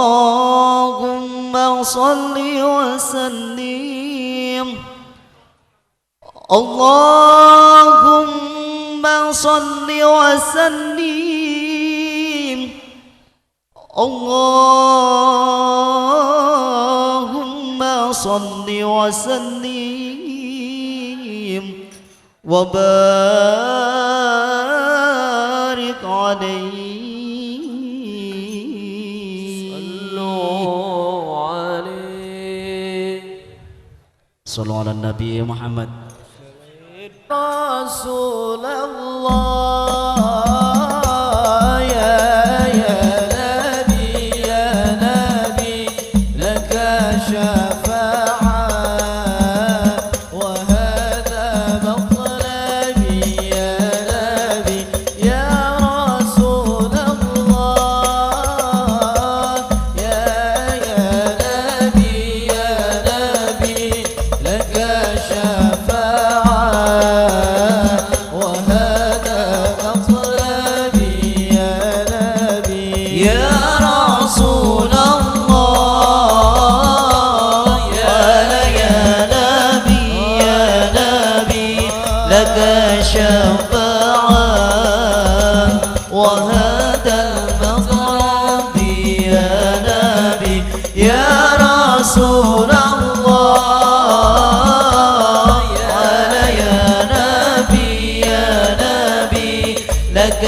اللهم صل وسلم اللهم صل وسلم اللهم صل وسلم وبارك عليه صلوا على النبي محمد رسول الله يا نبي لك شفاعة وهذا مطلبي يا نبي يا رسول الله يا نبي لك شفاعة وهذا مطلبي يا نبي يا رسول الله يا نبي لك شفاعة وهذا المطلبي يا نبي يا رسول الله لك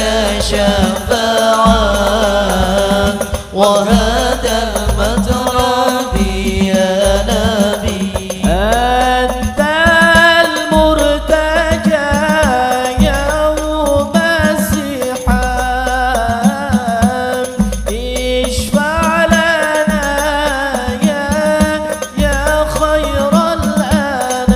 شفاعة وهذا المطلب يا نبي أنت المرتجى يوم الزحام اشفع لنا يا خير الأنام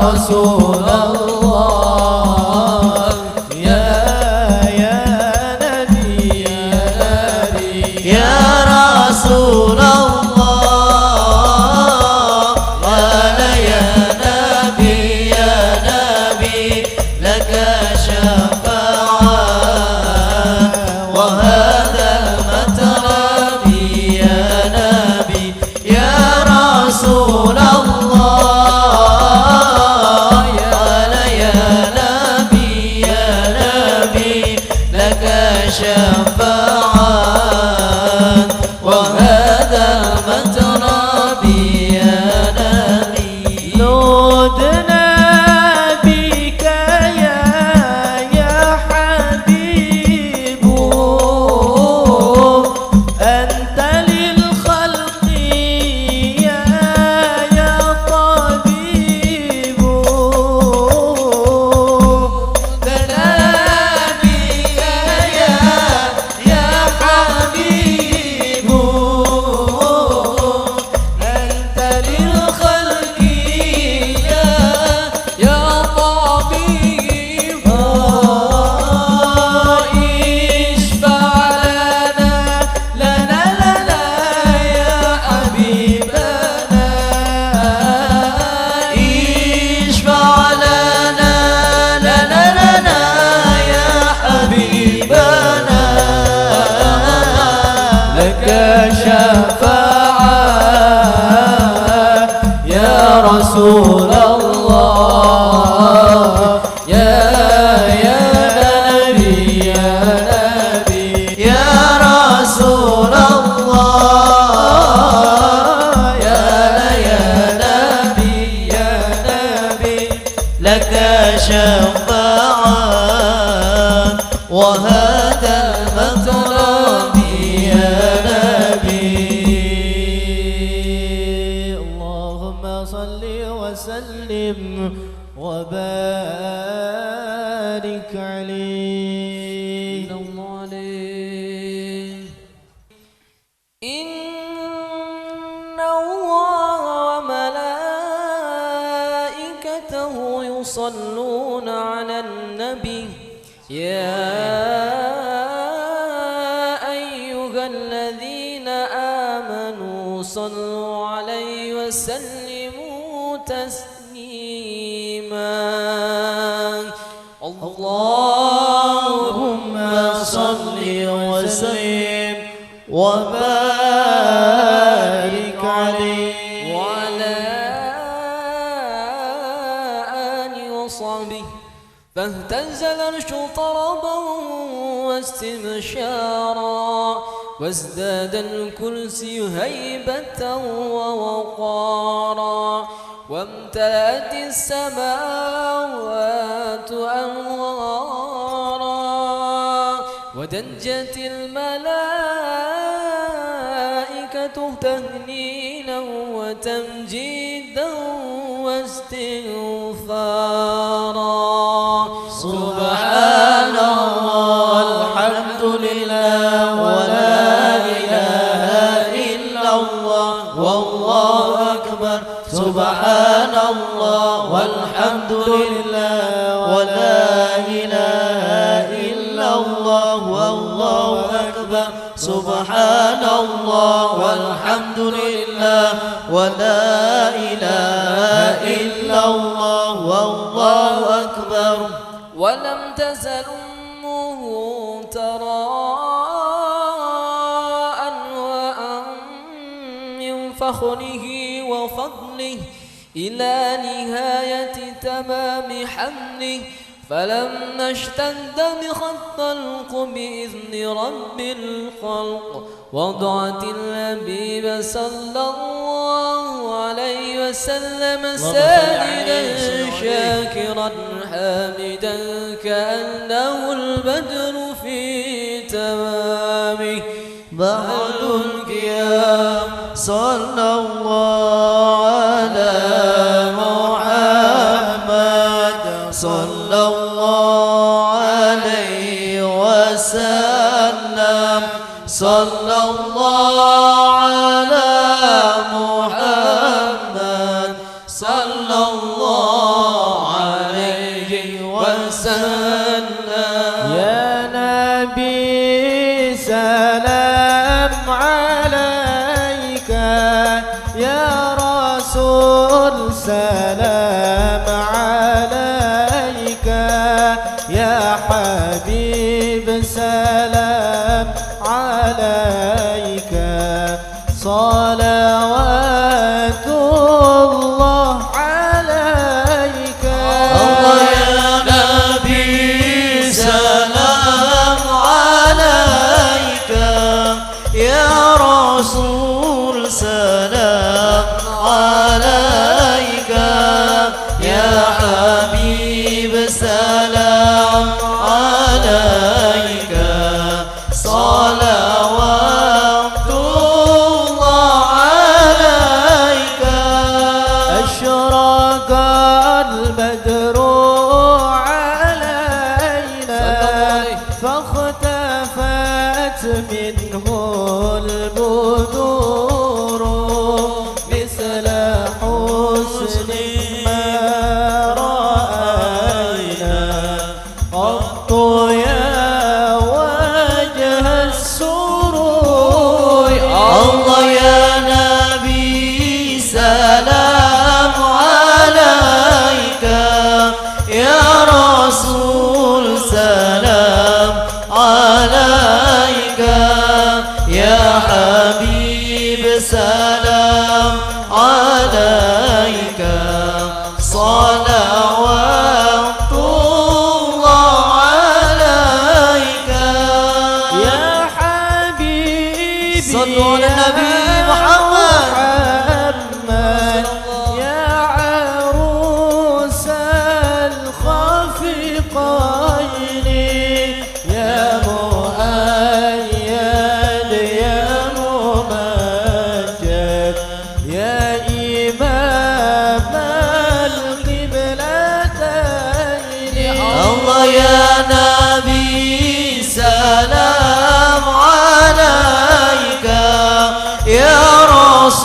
رسول الله يا نبي يا رسول الله يا نبي لك شفاعة وهذا المطلب يا نبي يا رسول الله لك شفاعة وهذا المطلب يا نبي نودنا بك يا حبيب أنت للخلق يا طبيب شفاعة يا رسول الله يا نبي يا رسول الله يا نبي لك شفاعة وهذا المطلب يا نبي صل وسلم وبارك عليه. إن الله وملائكته يصلون على النبي يا أيها الذين آمنوا صلوا عليه وسلموا تسليما. اللهم صل وسلم وبارك عليه وعلى آله وصحبه. فاهتز العرش طربا واستبشارا وازداد الكرسي هيبة ووقارا وامتلأت السماوات أنوارا ودجت الملائكة تهليلا وتمجيدا واستغفارا. سبحان الله والحمد لله ولا إله إلا الله والله أكبر. سبحان الله والحمد لله ولا إله إلا الله والله أكبر. سبحان الله والحمد لله ولا إله إلا الله والله أكبر. ولم تزل أمه تراء وأن من فخره وفضله إلى نهاية تمام حمله. فلما اشتد بخط الخلق بإذن رب الخلق وضعت اللبيب صلى الله عليه وسلم ساجدا شاكرا حامدا كأنه البدر في تمامه. بعد القيام صلى الله على محمد صلى الله عليه وسلم. صلى الله على محمد صلى الله عليه وسلم. يا نبي سلام عليك يا رسول سلام عليك يا حبيب سلام عليك. صلوات الله عليك. الله يا نبي سلام عليك يا رسول سلام عليك يا حبيب سلام عليك. صلوات الله عليك. أشرق البدر علينا فاختفت منه البدور مثل حسن ما رأينا قط يا وجه السرور. الله يا نبي سلام عليك يا رسول سلام عليك يا حبيب سلام عليك. صلوات الله عليك يا حبيبي. صلوا على النبي محمد يا عروس الخفقين يا مؤيد يا ممجد يا إمام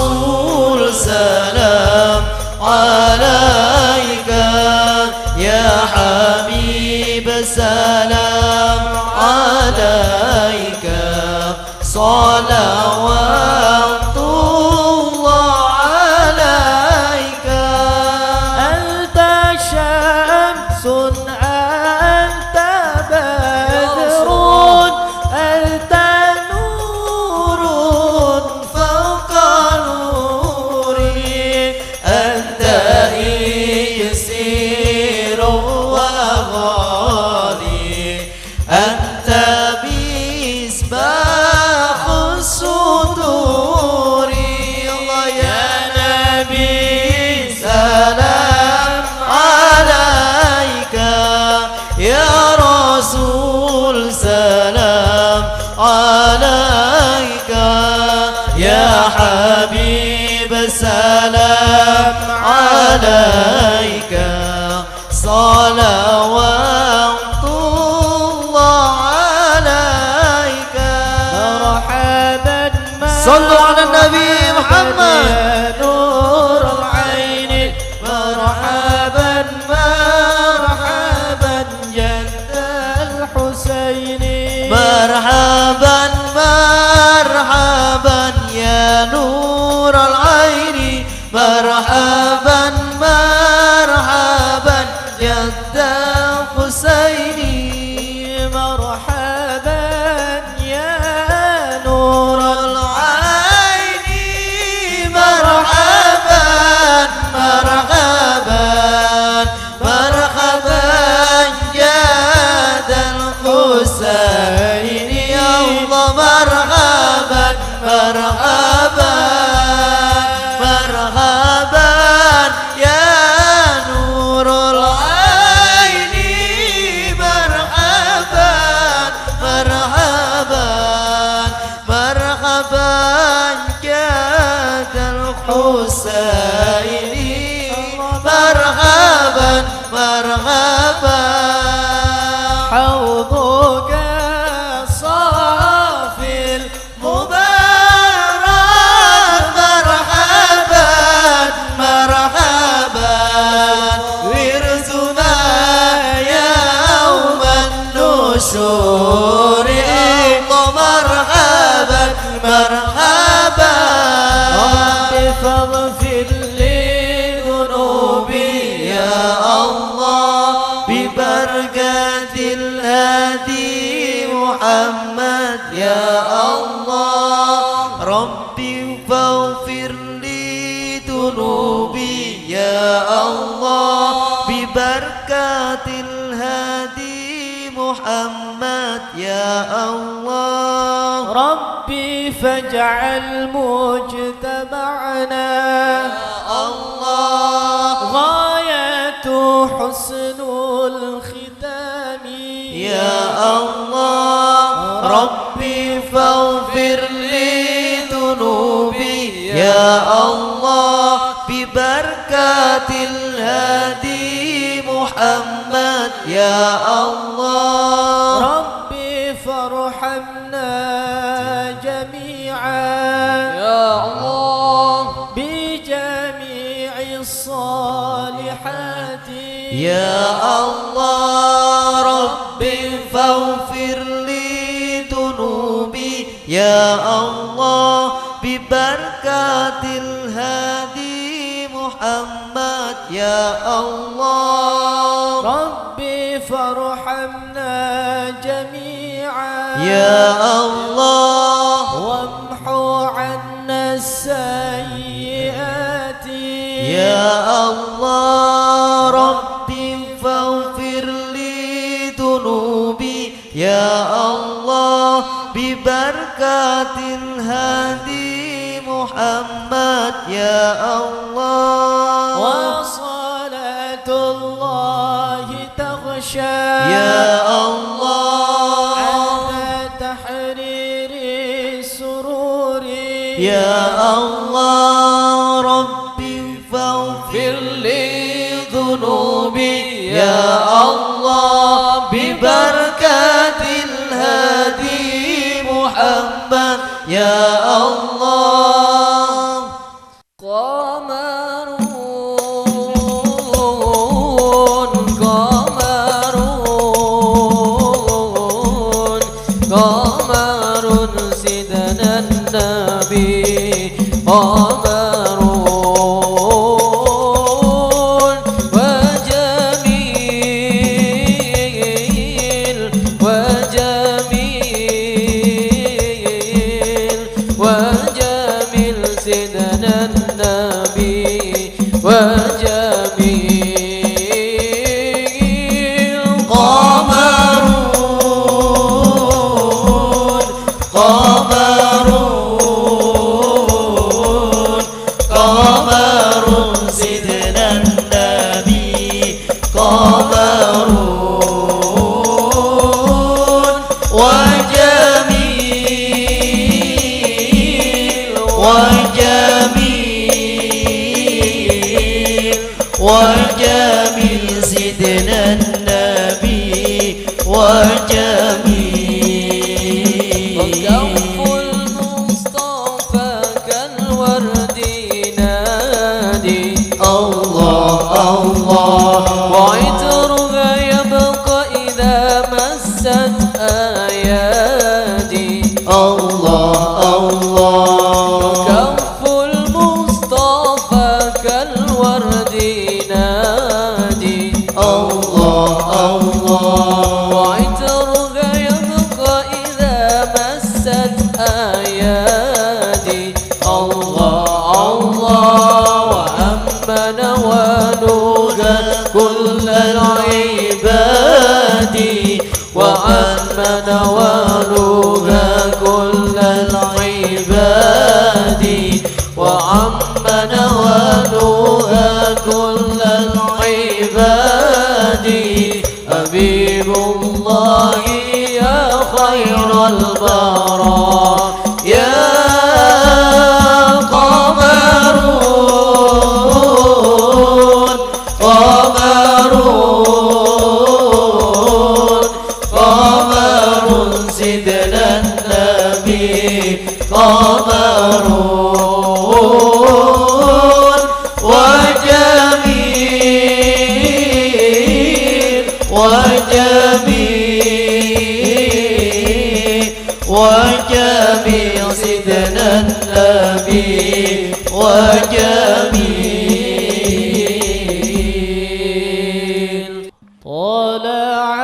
رسول سلام عليك يا حبيب سلام عليك صلوات الله عليك أنت شمس أنت بدر أنت نور فوق نوري أنت يسير وغالي أنت مصباح الصدور الله يا نبي سلام عليك يا رسول سلام عليك يا حبيب سلام عليك صلوات الله عليك مرحبا صلوا على النبي محمد يا نور العين مرحبا مرحبا جد الحسين مرحبا مرحبا يا نور العين مرحبا مرحبا جد الحسين مرحبا يا نور العين مرحبا مرحبا مرحبا جد الحسين يا الله مرحبا مرحبا مرحبا يا نور العين مرحبا مرحبا مرحبا جاد الحسين مرحبا مرحبا حوضك صافي المبارك مرحبا مرحبا ورزنا يوم النشور مرحبا مرحبا رب فاغفر لي ذنوبي يا الله ببركة الهادي محمد يا الله ربي فاغفر لي ذنوبي يا الله ببركة الهادي محمد يا الله ربي فاجعل مجتمعنا يا الله غاية حسن الختام يا الله ربي فاغفر لي ذنوبي يا الله ببركة الهادي محمد يا الله ربي فارحمنا جميعا يا الله بجميع الصالحات يا الله ربي فاغفر لي ذنوبي يا الله ببركة الهادي محمد يا الله ربي فارحمنا جميعا يا الله وامحو عنا السيئات يا الله ربي فاغفر لي ذنوبي يا الله ببركة الهادي محمد يا الله وصلاة الله تغشى يا الله على تحرير السرور يا الله ربي فاغفر لي ذنوبي يا الله ببركة الهادي محمد يا الله وجميل سيدنا النبي وجميل وكف المصطفى كالورد نادي الله الله وعطرها يبقى إذا مست أيادي الله الله كف المصطفى كالورد نادي الله الله وعطرها يبقى إذا مست أيادي الله الله وأمن ونوجا كل العباد وأمن ونوجا كل العباد وأمن ونوجا كل العباد حبيب الله يا خير البراء يا قمرون قمرون قمرون سيدنا النبي قمرون وجميل وجميل وجميل سيدنا النبي وجميل طلع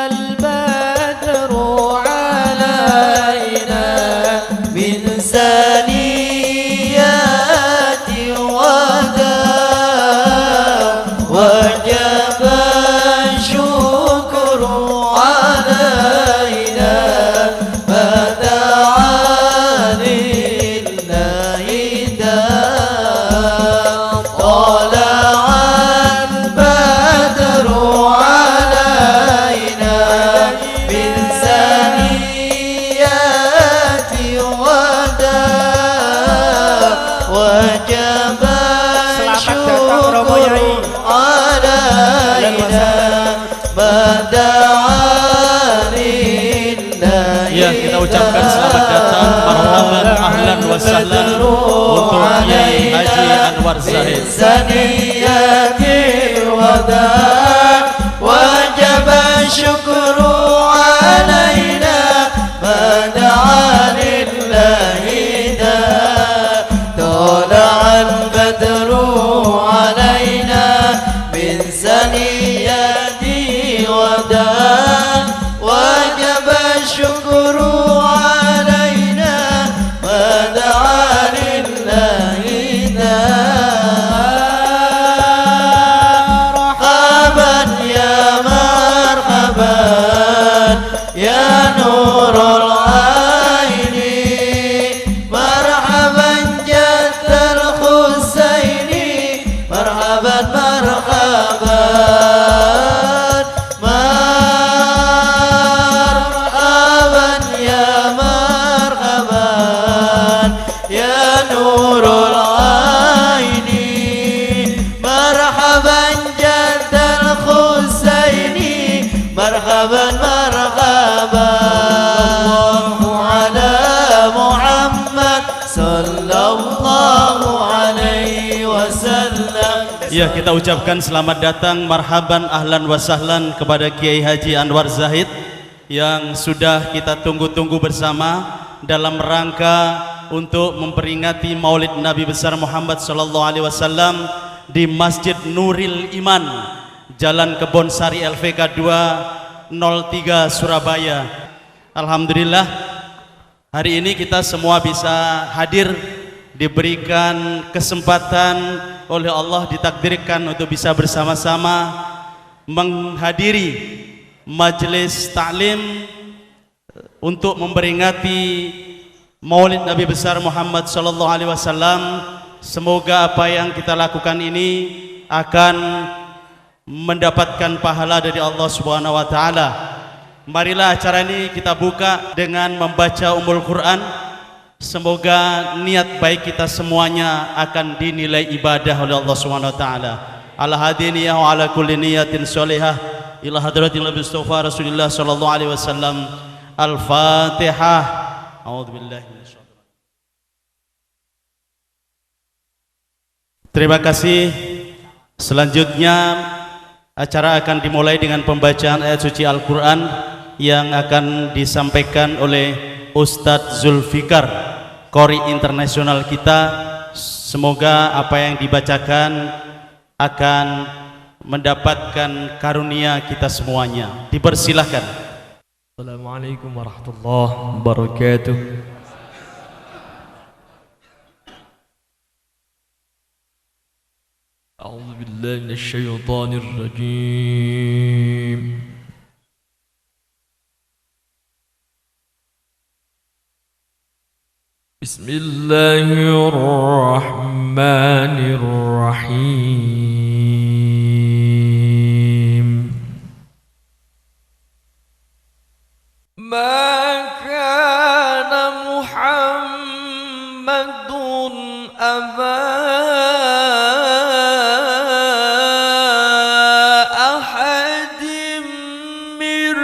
البدر علينا من ثنيات الوداع وجب الشكر علينا ما دعا لله داع طلع البدر علينا من ثنيات الوداع وجب الشكر علينا ما دعا لله. Ya, kita ucapkan selamat datang, marhaban, ahlan wa sahlan untuk Kiai Haji Anwar Zahid. Saniyatil wada' wajib syukru alaina ma da'a lillahi da tala'al badru alaina min saniyati wada' wajib syukru alaina ma da'a lillahi da marhaban ya marhaban ya nurul aini marhaban jaddal husaini marhaban marhaban marhaban ya marhaban ya nurul aini marhaban jaddal husaini marhaban marhaban ala Muhammad sallallahu alaihi wasallam. Ya, kita ucapkan selamat datang, marhaban, ahlan wa sahlan kepada Kiai Haji Anwar Zahid yang sudah kita tunggu-tunggu bersama dalam rangka untuk memperingati Maulid Nabi besar Muhammad sallallahu alaihi wasallam di Masjid Nuril Iman, Jalan Kebonsari LVK 203 Surabaya. Alhamdulillah hari ini kita semua bisa hadir, diberikan kesempatan oleh Allah, ditakdirkan untuk bisa bersama-sama menghadiri majelis taklim untuk memperingati Maulid Nabi besar Muhammad sallallahu alaihi wasallam. Semoga apa yang kita lakukan ini akan mendapatkan pahala dari Allah Subhanahu wa taala. Marilah acara ini kita buka dengan membaca Ummul Quran. Semoga niat baik kita semuanya akan dinilai ibadah oleh Allah Subhanahu wa taala. Ala hadiniyah wa ala kulli niyatin sholihah ila hadratil Nabi Mustafa Rasulullah sallallahu alaihi wasallam. Al-Fatihah. A'udzubillahi minasyaitonir rajim. Terima kasih. Selanjutnya acara akan dimulai dengan pembacaan ayat suci Al-Qur'an yang akan disampaikan oleh Ustadz Zulfikar, Qori internasional kita. Semoga apa yang dibacakan akan mendapatkan karunia kita semuanya. Dipersilahkan. Assalamualaikum warahmatullahi wabarakatuh. A'udzu billahi minasy syaithanir rajim. Bismillahirrahmanirrahim. ما كان محمد أبا أحد من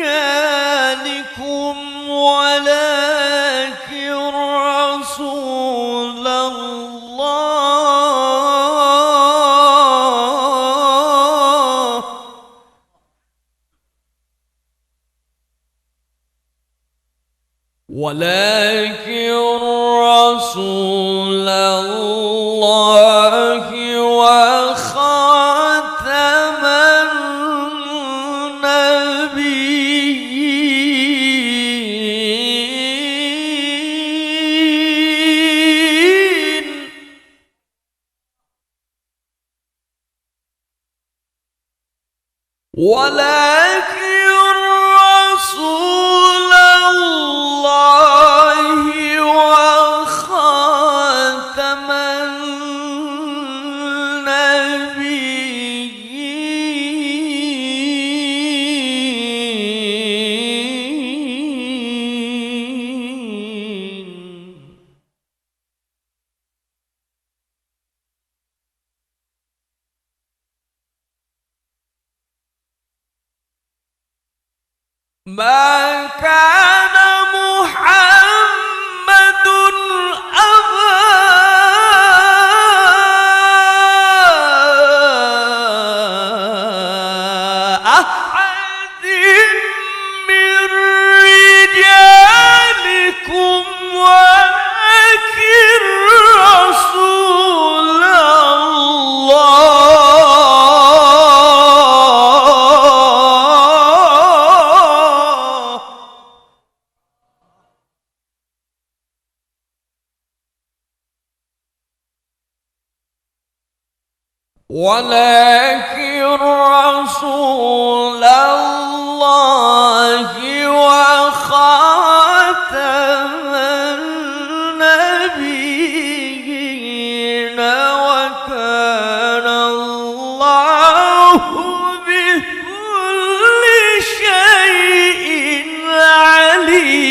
رجالكم ولكن رسول الله وخاتم النبيين ولكن رسول الله وخاتم النبيين ما كان محمد أبا أحد من رجالكم ولكن رسول الله ولكن رسول الله وخاتم النبيين وكان الله بكل شيء عليما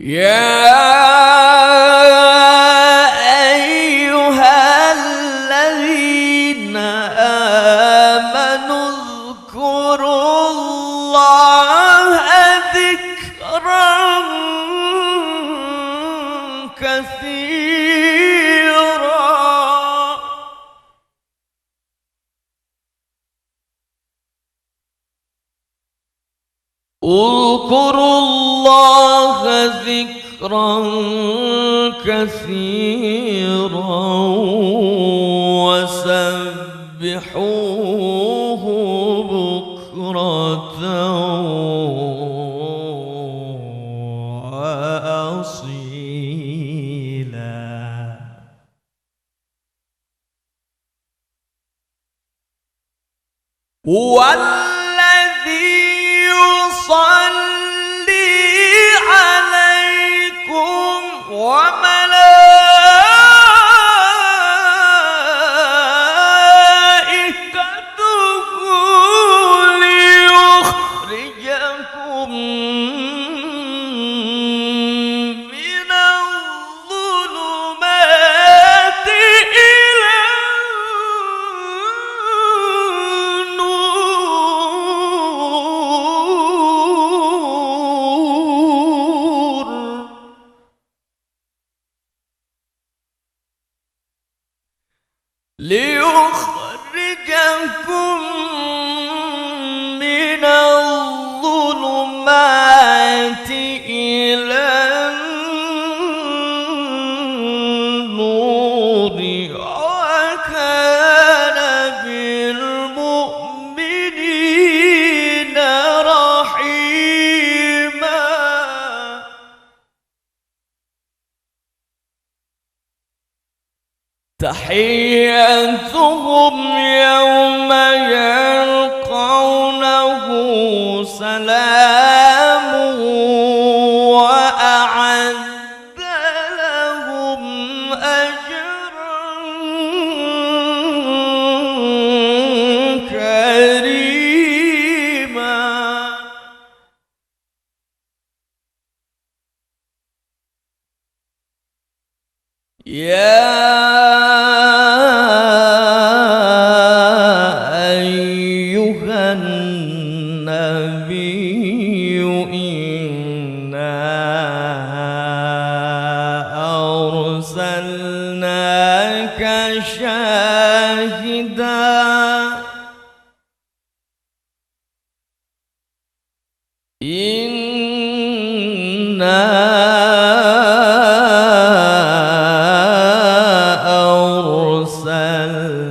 يا أيها الذين آمنوا اذكروا الله ذكرا كثيرا اذكروا الله ذكرا كثيرا وسبحوه بكرة وأصيلا. هو الذي يصلي عليكم وملائكته ليخرجكم من الظلمات إلى النور. ليخرجكم من الظلمات إلى النور وكان بالمؤمنين رحيما. تحيتهم يوم يلقونه سلام وأعد لهم أجرا كريما. يا أيها النبي إنا أرسلناك شاهدا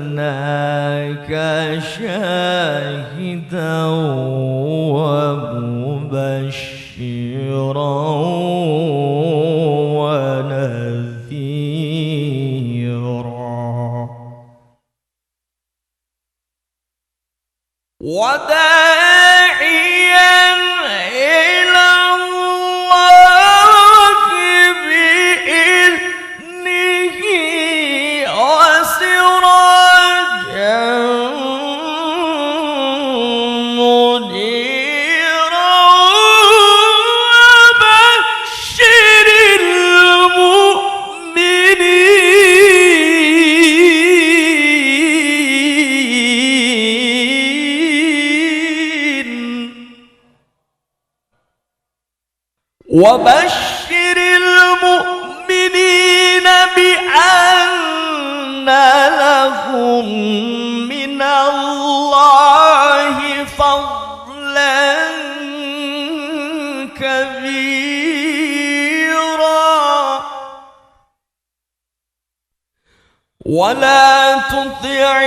أرسلناك شاهدا ومبشرا ونذيرا وداعيا إلى الله بإذنه وسراجا منيرا وبشر المؤمنين وبشر المؤمنين بأن لهم من الله فضلا كبيرا. ولا تطع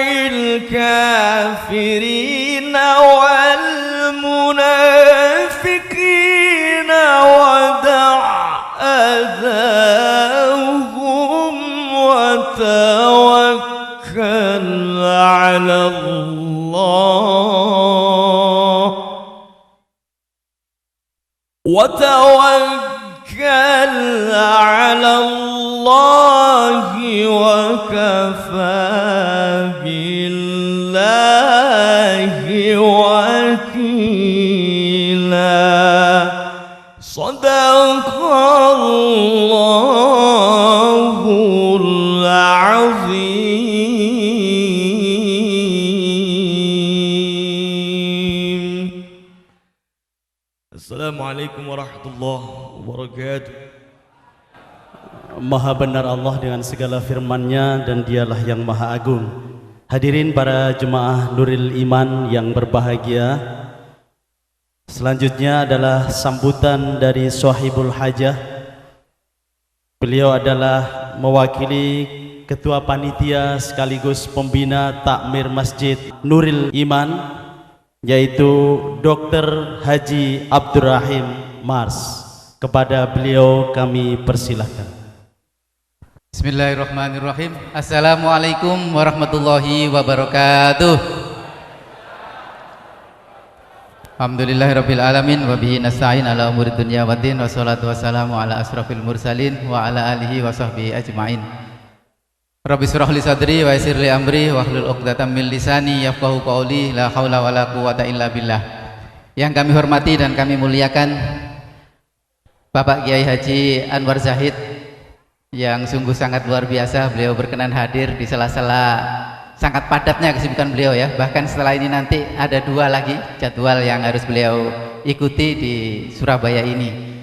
الكافرين والمنافقين ودع أذاهم وتوكل على الله وكفى بالله وكيلا. صدق الله العظيم. Assalamualaikum warahmatullahi wabarakatuh. Maha benar Allah dengan segala firman-Nya dan Dialah yang Maha Agung. Hadirin para jemaah Nuril Iman yang berbahagia, Selanjutnya adalah sambutan dari Sohibul Hajah. Beliau adalah mewakili Ketua Panitia sekaligus Pembina Takmir Masjid Nuril Iman, yaitu Dr. Haji Abdurrahim Mars. Kepada beliau kami persilahkan. Bismillahirrahmanirrahim. Assalamualaikum warahmatullahi wabarakatuh. Alhamdulillahirabbil alamin wa bihi nasta'in ala umuri dunya waddin, wassalatu wassalamu ala asrafil mursalin wa ala alihi wa sahbihi ajmain. Rabbi shrah li sadri wa yassir li amri wa hlul 'uqdatam min lisani yafqahu qawli. La haula wala quwwata illa billah. Yang kami hormati dan kami muliakan Bapak Kiai Haji Anwar Zahid, yang sungguh sangat luar biasa. Beliau berkenan hadir di sela-sela sangat padatnya kesibukan beliau ya. Bahkan setelah ini nanti ada 2 lagi jadwal yang harus beliau ikuti di Surabaya ini.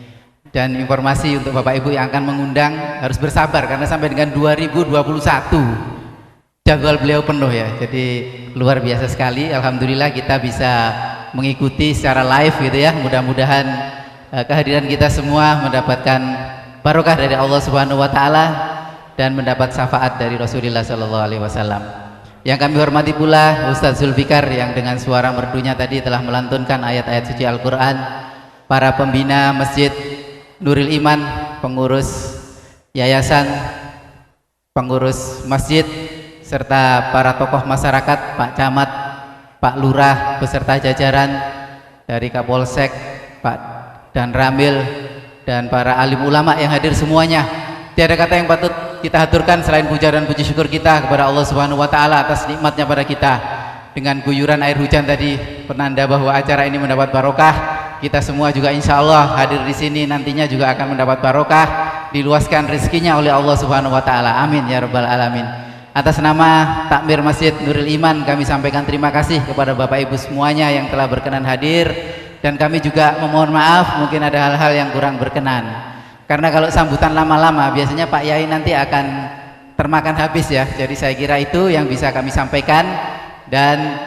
Dan informasi untuk Bapak Ibu yang akan mengundang harus bersabar karena sampai dengan 2021 jadwal beliau penuh ya. Jadi luar biasa sekali. Alhamdulillah kita bisa mengikuti secara live gitu ya. Mudah-mudahan kehadiran kita semua mendapatkan barokah dari Allah Subhanahu wa taala dan mendapat syafaat dari Rasulullah sallallahu alaihi wasallam. Yang kami hormati pula Ustaz Zulfikar yang dengan suara merdunya tadi telah melantunkan ayat-ayat suci Al-Qur'an, para pembina Masjid Nuril Iman, pengurus yayasan, pengurus masjid, serta para tokoh masyarakat, Pak Camat, Pak Lurah beserta jajaran dari Kapolsek, Pak Dan Ramil, dan para alim ulama yang hadir semuanya. Tiada kata yang patut kita haturkan selain puja dan puji syukur kita kepada Allah Subhanahu wa taala atas nikmatnya pada kita. Dengan guyuran air hujan tadi penanda bahwa acara ini mendapat barokah. Kita semua juga insya Allah hadir di sini nantinya juga akan mendapat barokah, diluaskan rezekinya oleh Allah Subhanahu wa taala. Amin ya rabbal alamin. Atas nama Takmir Masjid Nuril Iman kami sampaikan terima kasih kepada Bapak Ibu semuanya yang telah berkenan hadir. Dan kami juga memohon maaf mungkin ada hal-hal yang kurang berkenan, karena kalau sambutan lama-lama biasanya Pak Yai nanti akan termakan habis ya. Jadi saya kira itu yang bisa kami sampaikan. Dan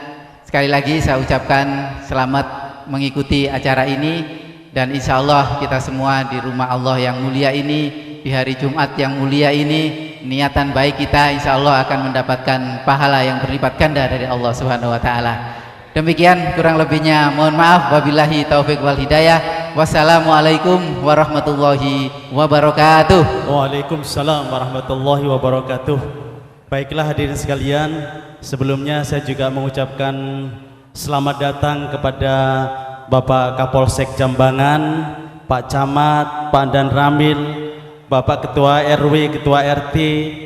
sekali lagi saya ucapkan selamat mengikuti acara ini. Dan insya Allah kita semua di rumah Allah yang mulia ini, di hari Jumat yang mulia ini, niatan baik kita insya Allah akan mendapatkan pahala yang berlipat ganda dari Allah Subhanahu wa taala. Demikian kurang lebihnya mohon maaf, wabillahi taufik wal hidayah. Wassalamualaikum warahmatullahi wabarakatuh. Waalaikumsalam warahmatullahi wabarakatuh. Baiklah hadirin sekalian, sebelumnya saya juga mengucapkan selamat datang kepada Bapak Kapolsek Jambangan, Pak Camat, Pak Dan Ramil, Bapak Ketua RW, Ketua RT,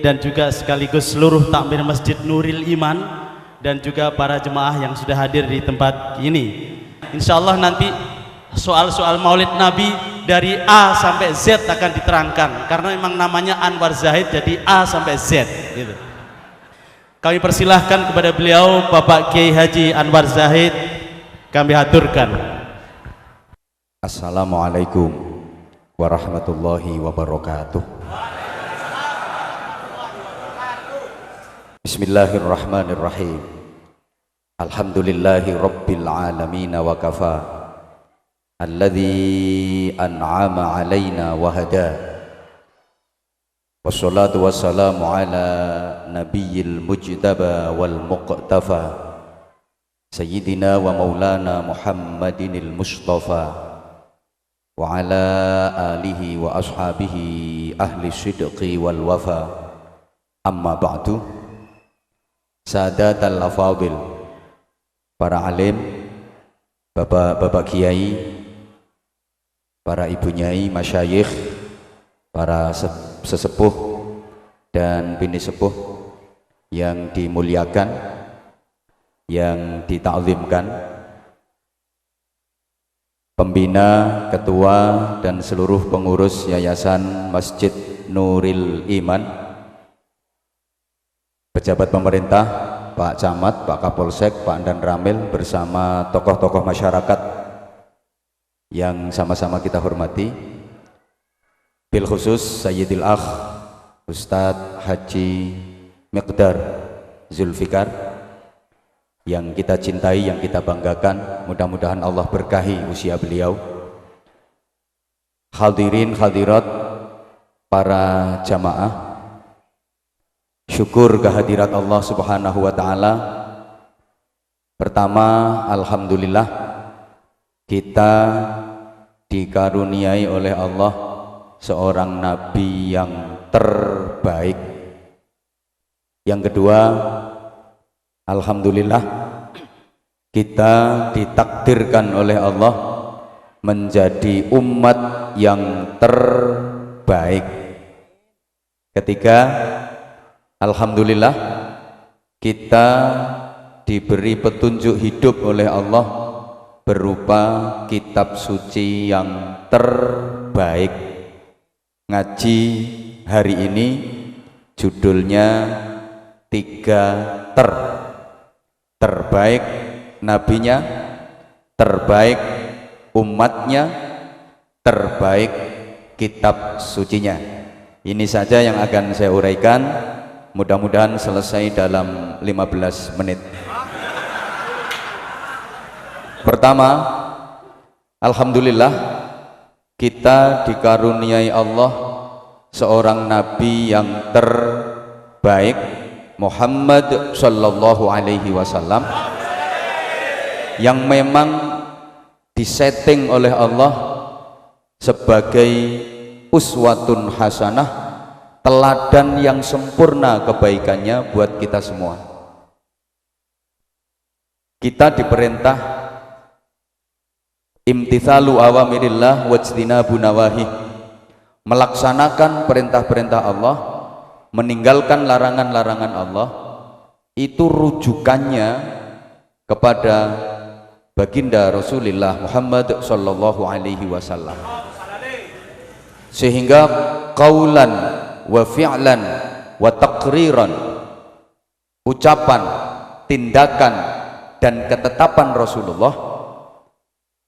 dan juga sekaligus seluruh takmir Masjid Nuril Iman, dan juga para jemaah yang sudah hadir di tempat ini. Insya Allah nanti soal-soal maulid Nabi dari A sampai Z akan diterangkan, karena memang namanya Anwar Zahid jadi A sampai Z gitu. Kami persilahkan kepada beliau Bapak Kiai Haji Anwar Zahid, kami haturkan. Assalamualaikum warahmatullahi wabarakatuh. Bismillahirrahmanirrahim. Alhamdulillahi rabbil alamin wa kafa, alladzi an'ama alaina wa hada. Wassalatu wassalamu ala nabiyyil mujtaba wal muqtafa, sayyidina wa maulana Muhammadinil mustafa, wa ala alihi wa ashabihi ahli sidqi wal wafa. Amma ba'du. Sadatal afadil, para alim, bapak-bapak kiai, para ibu nyai, masyayikh, para sesepuh dan bini sepuh yang dimuliakan, yang ditakzimkan, pembina, ketua, dan seluruh pengurus Yayasan Masjid Nuril Iman, pejabat pemerintah, Pak Camat, Pak Kapolsek, Pak Dan Ramil, bersama tokoh-tokoh masyarakat yang sama-sama kita hormati, bil khusus Sayyidil Akh Ustadz Haji Miqdar Zulfikar, yang kita cintai, yang kita banggakan. Mudah-mudahan Allah berkahi usia beliau. Hadirin hadirat para jamaah, syukur kehadirat Allah Subhanahu wa taala. Pertama, alhamdulillah kita dikaruniai oleh Allah seorang nabi yang terbaik. Yang kedua, alhamdulillah kita ditakdirkan oleh Allah menjadi umat yang terbaik. Ketiga, alhamdulillah kita diberi petunjuk hidup oleh Allah berupa kitab suci yang terbaik. Ngaji hari ini judulnya 3 terbaik nabinya, terbaik umatnya, terbaik kitab sucinya. Ini saja yang akan saya uraikan, mudah-mudahan selesai dalam 15 menit. Pertama, alhamdulillah kita dikaruniai Allah seorang nabi yang terbaik, Muhammad sallallahu alaihi wasallam, yang memang disetting oleh Allah sebagai uswatun hasanah, teladan yang sempurna kebaikannya buat kita semua. Kita diperintah imtithalu awamirillah wajtinabu nawahi, melaksanakan perintah-perintah Allah, meninggalkan larangan-larangan Allah. Itu rujukannya kepada baginda Rasulullah Muhammad sallallahu alaihi wasallam, sehingga qaulan wa fi'lan wa taqriran, ucapan, tindakan dan ketetapan Rasulullah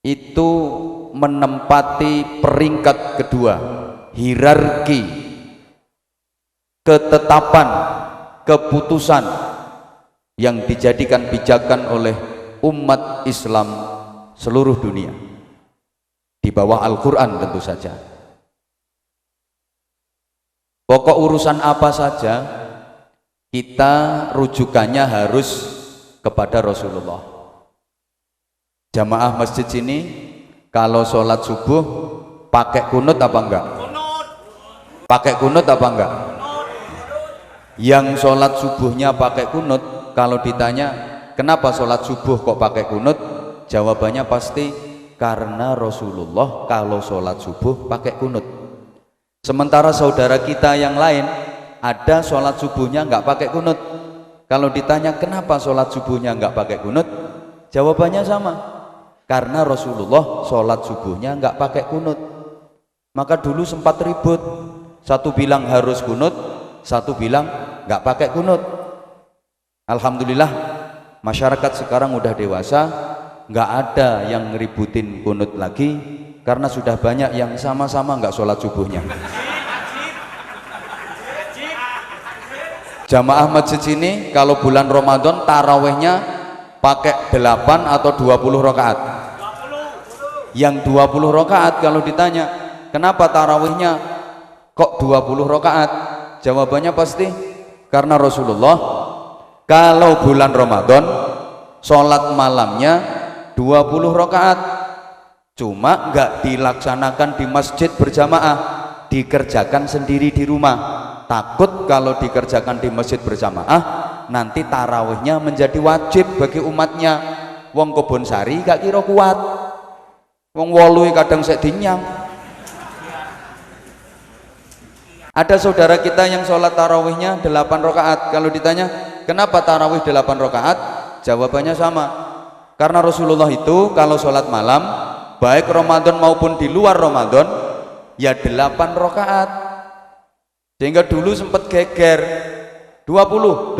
itu menempati peringkat kedua, hierarki ketetapan, keputusan yang dijadikan pijakan oleh umat Islam seluruh dunia di bawah Al-Quran tentu saja. Pokok urusan apa saja kita rujukannya harus kepada Rasulullah. Jamaah masjid sini kalau sholat subuh pakai kunut apa enggak? Pakai kunut apa enggak? Yang sholat subuhnya pakai kunut, kalau ditanya kenapa sholat subuh kok pakai kunut, jawabannya pasti karena Rasulullah kalau sholat subuh pakai kunut. Sementara saudara kita yang lain ada sholat subuhnya nggak pakai kunut. Kalau ditanya kenapa sholat subuhnya nggak pakai kunut, jawabannya sama, karena Rasulullah sholat subuhnya nggak pakai kunut. Maka dulu sempat ribut, satu bilang harus kunut, satu bilang nggak pakai kunut. Alhamdulillah masyarakat sekarang udah dewasa, nggak ada yang ngeributin kunut lagi, karena sudah banyak yang sama-sama nggak sholat subuhnya. Jamaah masjid sini kalau bulan Ramadan tarawehnya pakai 8 atau 20 rakaat. Yang 20 rakaat kalau ditanya kenapa tarawehnya kok 20 rakaat, jawabannya pasti karena Rasulullah kalau bulan Ramadan sholat malamnya 20 rakaat, cuma nggak dilaksanakan di masjid berjamaah, dikerjakan sendiri di rumah. Takut kalau dikerjakan di masjid berjamaah nanti tarawihnya menjadi wajib bagi umatnya. Wong Kebon Sari gak kira kuat, wong Wolu kadang sek dinyang. Ada saudara kita yang sholat tarawihnya 8 rakaat, kalau ditanya kenapa tarawih 8 rakaat, jawabannya sama, karena Rasulullah itu kalau sholat malam baik Ramadan maupun di luar Ramadan ya 8 rakaat. Sehingga dulu sempat geger 28,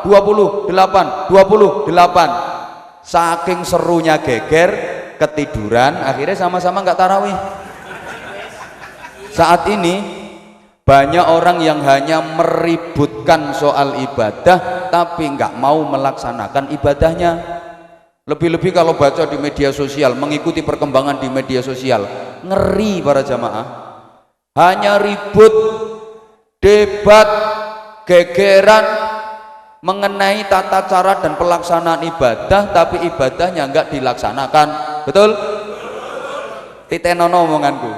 28, 28. Saking serunya geger, ketiduran, akhirnya sama-sama nggak tarawih. Saat ini banyak orang yang hanya meributkan soal ibadah, tapi nggak mau melaksanakan ibadahnya. Lebih-lebih kalau baca di media sosial, mengikuti perkembangan di media sosial, ngeri para jamaah. Hanya ribut, debat, gegeran mengenai tata cara dan pelaksanaan ibadah, tapi ibadahnya nggak dilaksanakan. Betul? Titenono omonganku.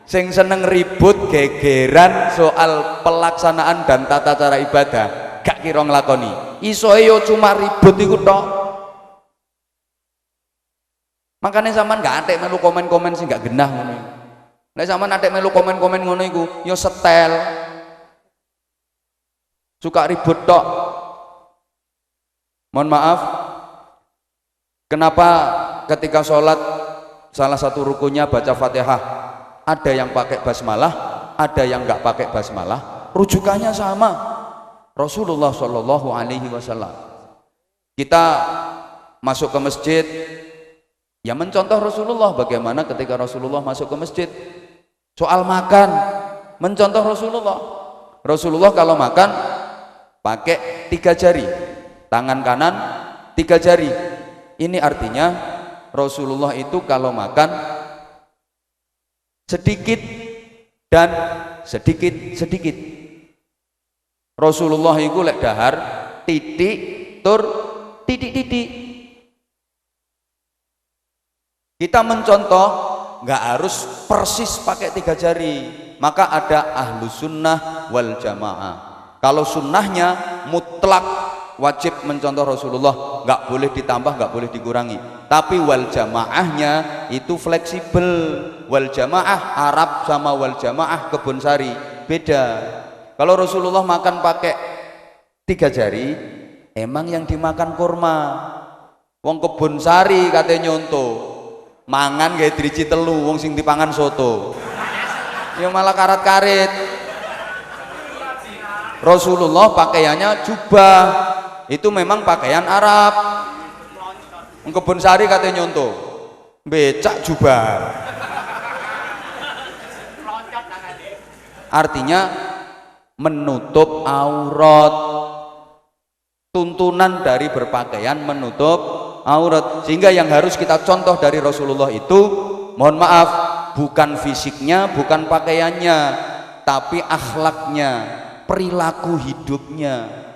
Sing seneng ribut, gegeran soal pelaksanaan dan tata cara ibadah, gak kira nglakoni. Isoe yo cuma ribut iku tok. Makanya sampean gak atek melu komen-komen sing gak genah ngono iku. Nek sampean atek melu komen-komen ngono iku, yo setel. Suka ribut tok. Mohon maaf. Kenapa ketika sholat salah satu rukunnya baca Fatihah, ada yang pakai basmalah, ada yang nggak pakai basmalah, rujukannya sama, Rasulullah Shallallahu Alaihi Wasallam. Kita masuk ke masjid, ya mencontoh Rasulullah. Bagaimana ketika Rasulullah masuk ke masjid? Soal makan, mencontoh Rasulullah. Rasulullah kalau makan pakai 3 jari, tangan kanan 3 jari. Ini artinya Rasulullah itu kalau makan sedikit dan sedikit. Rasulullah itu lek dahar titik tur titik. Kita mencontoh, nggak harus persis pakai 3 jari. Maka ada ahlu sunnah wal jamaah. Kalau sunnahnya mutlak wajib mencontoh Rasulullah, nggak boleh ditambah, nggak boleh dikurangi. Tapi wal jamaahnya itu fleksibel. Wal jamaah Arab sama wal jamaah Kebonsari beda. Kalau Rasulullah makan pakai 3 jari, emang yang dimakan kurma. Wong Kebonsari katanya nyonto, mangan gaya driji telu, wong sing dipangan soto. Ya malah karet-karet. Rasulullah pakaiannya jubah, itu memang pakaian Arab. Wong Kebonsari katanya nyonto, becak jubah. Artinya menutup aurat. Tuntunan dari berpakaian menutup aurat. Sehingga yang harus kita contoh dari Rasulullah itu, mohon maaf, bukan fisiknya, bukan pakaiannya, tapi akhlaknya, perilaku hidupnya.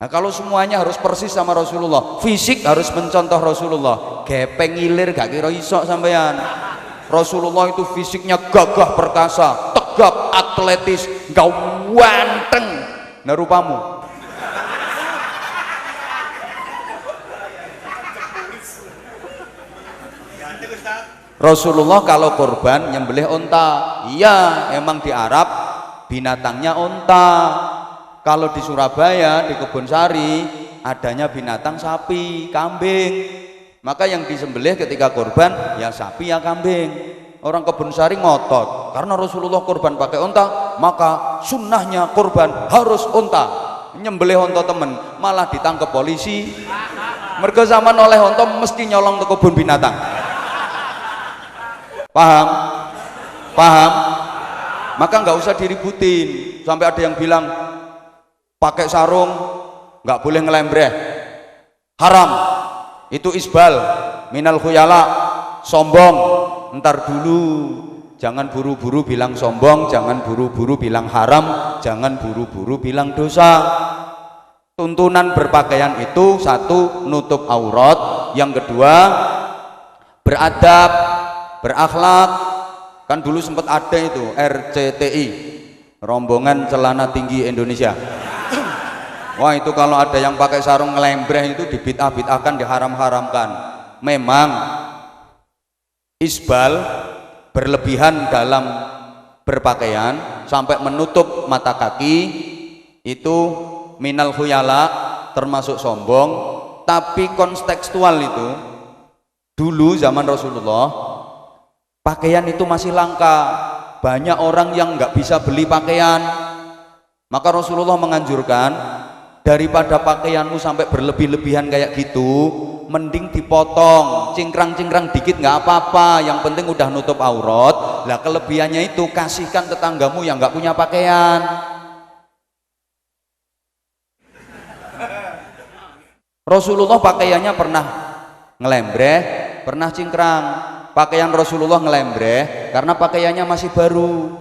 Nah, kalau semuanya harus persis sama Rasulullah, fisik harus mencontoh Rasulullah, gepeng ngilir gak kira iso sampean. Rasulullah itu fisiknya gagah perkasa, tegap, atletis, ganteng. Nah rupamu, Rasulullah kalau korban nyembelih onta. Iya, emang di Arab binatangnya onta. Kalau di Surabaya, di Kebonsari, adanya binatang sapi, kambing. Maka yang disembelih ketika korban ya sapi ya kambing. Orang Kebonsari ngotot, karena Rasulullah korban pakai onta, maka sunnahnya korban harus onta. Nyembelih onta temen, malah ditangkap polisi. Mergo zaman oleh onta mesti nyolong ke kebun binatang. Paham? Paham? Maka nggak usah diributin. Sampai ada yang bilang pakai sarung nggak boleh ngelembreh, haram, itu isbal, minal khuyala, sombong. Ntar dulu, jangan buru-buru bilang sombong, jangan buru-buru bilang haram, jangan buru-buru bilang dosa. Tuntunan berpakaian itu, satu, nutup aurat, yang kedua, beradab, berakhlak. Kan dulu sempat ada itu RCTI, rombongan celana tinggi Indonesia. Wah, itu kalau ada yang pakai sarung ngelembreh itu dibid'ah-bid'ahkan, diharam-haramkan. Memang isbal, berlebihan dalam berpakaian sampai menutup mata kaki, itu minal khuyala, termasuk sombong. Tapi kontekstual itu, dulu zaman Rasulullah pakaian itu masih langka, banyak orang yang nggak bisa beli pakaian. Maka Rasulullah menganjurkan, daripada pakaianmu sampai berlebih-lebihan kayak gitu, mending dipotong, cingkrang-cingkrang dikit nggak apa-apa, yang penting udah nutup aurat. Lah kelebihannya itu kasihkan tetanggamu yang nggak punya pakaian. Rasulullah pakaiannya pernah ngelembreh, pernah cingkrang. Pakaian Rasulullah ngelembreh karena pakaiannya masih baru.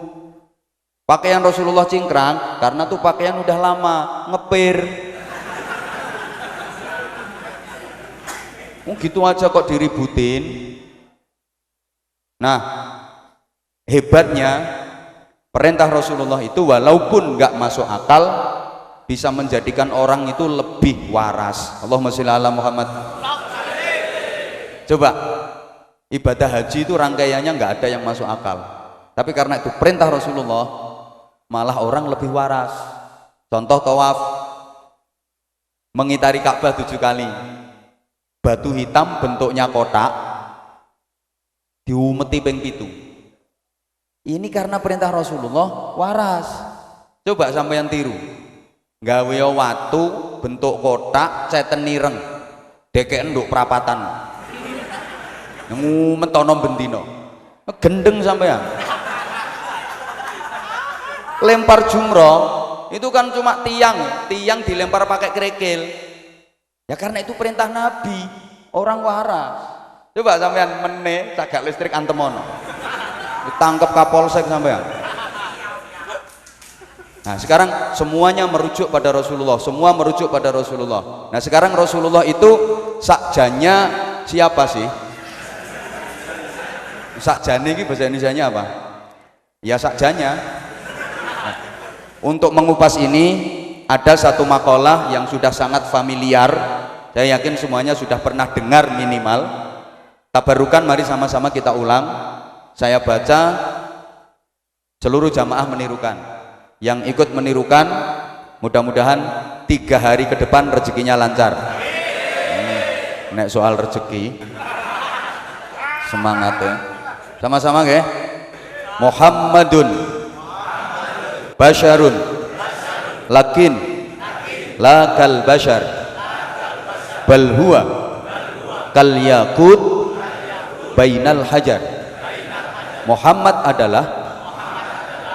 Pakaian Rasulullah cingkrang karena tuh pakaian udah lama, ngepir. Gitu aja kok diributin. Nah, hebatnya perintah Rasulullah itu walaupun nggak masuk akal bisa menjadikan orang itu lebih waras. Allahumma sholli ala Muhammad. Coba ibadah haji itu rangkaiannya nggak ada yang masuk akal, tapi karena itu perintah Rasulullah malah orang lebih waras. Contoh tawaf, mengitari Ka'bah 7 kali, batu hitam bentuknya kotak diumeti ping 7. Ini karena perintah Rasulullah waras. Coba sampeyan tiru, gawe watu bentuk kotak ceten ireng dekek nduk prapatan nemu metono bendino gendeng sampean. Lempar jumroh itu kan cuma tiang dilempar pakai kerikil ya, karena itu perintah Nabi, orang waras. Coba sampean meneh cagak listrik antemono ditangkap Kapolsek sampean. Nah sekarang semuanya merujuk pada Rasulullah, semua merujuk pada Rasulullah. Nah sekarang Rasulullah itu sakjanya siapa sih? Sakjane ini bahasa Indonesianya apa? Ya sakjanya. Nah, untuk mengupas ini ada satu makalah yang sudah sangat familiar. Saya yakin semuanya sudah pernah dengar minimal. Tabarukan, mari sama-sama kita ulang. Saya baca, seluruh jamaah menirukan. Yang ikut menirukan mudah-mudahan 3 hari ke depan rezekinya lancar. Nek soal rezeki semangat ya. Sama-sama nggih. Muhammadun basyarun lakin lakal basyar bal huwa kal yakut bainal hajar. Muhammad adalah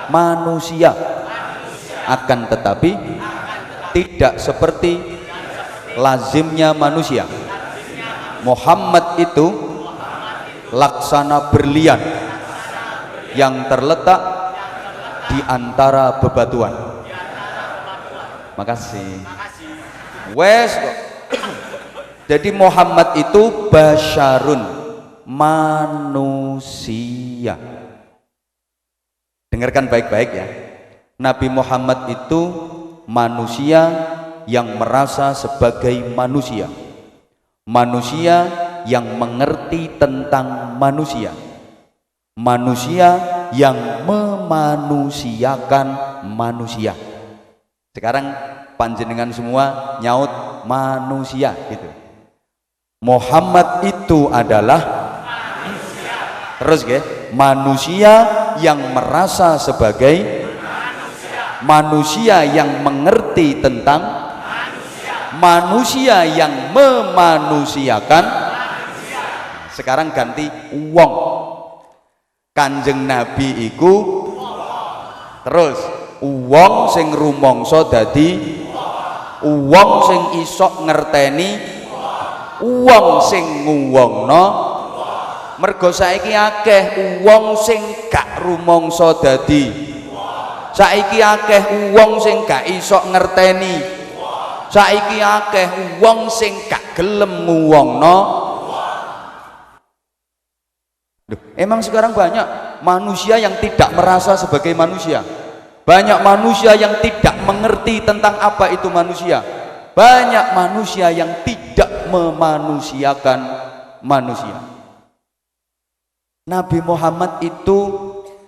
manusia, akan tetapi tidak seperti lazimnya manusia. Muhammad itu laksana berlian yang terletak di antara bebatuan. Makasih. Wes. Jadi Muhammad itu basyarun, manusia. Dengarkan baik-baik ya. Nabi Muhammad itu manusia yang merasa sebagai manusia. Manusia yang mengerti tentang manusia. Manusia yang memanusiakan manusia. Sekarang panjenengan semua nyaut manusia gitu. Muhammad itu adalah manusia. Terus ya, manusia yang merasa sebagai manusia yang mengerti tentang manusia yang memanusiakan. Sekarang ganti wong. Kanjeng Nabi iku terus wong sing rumangsa dadi wong sing isok ngerteni wong sing nguwongno. Mergo saiki akeh wong sing gak rumangsa dadi, saiki akeh wong sing gak isok ngerteni, saiki akeh wong sing gak gelem nguwongno. Emang sekarang banyak manusia yang tidak merasa sebagai manusia, banyak manusia yang tidak mengerti tentang apa itu manusia, banyak manusia yang tidak memanusiakan manusia. Nabi Muhammad itu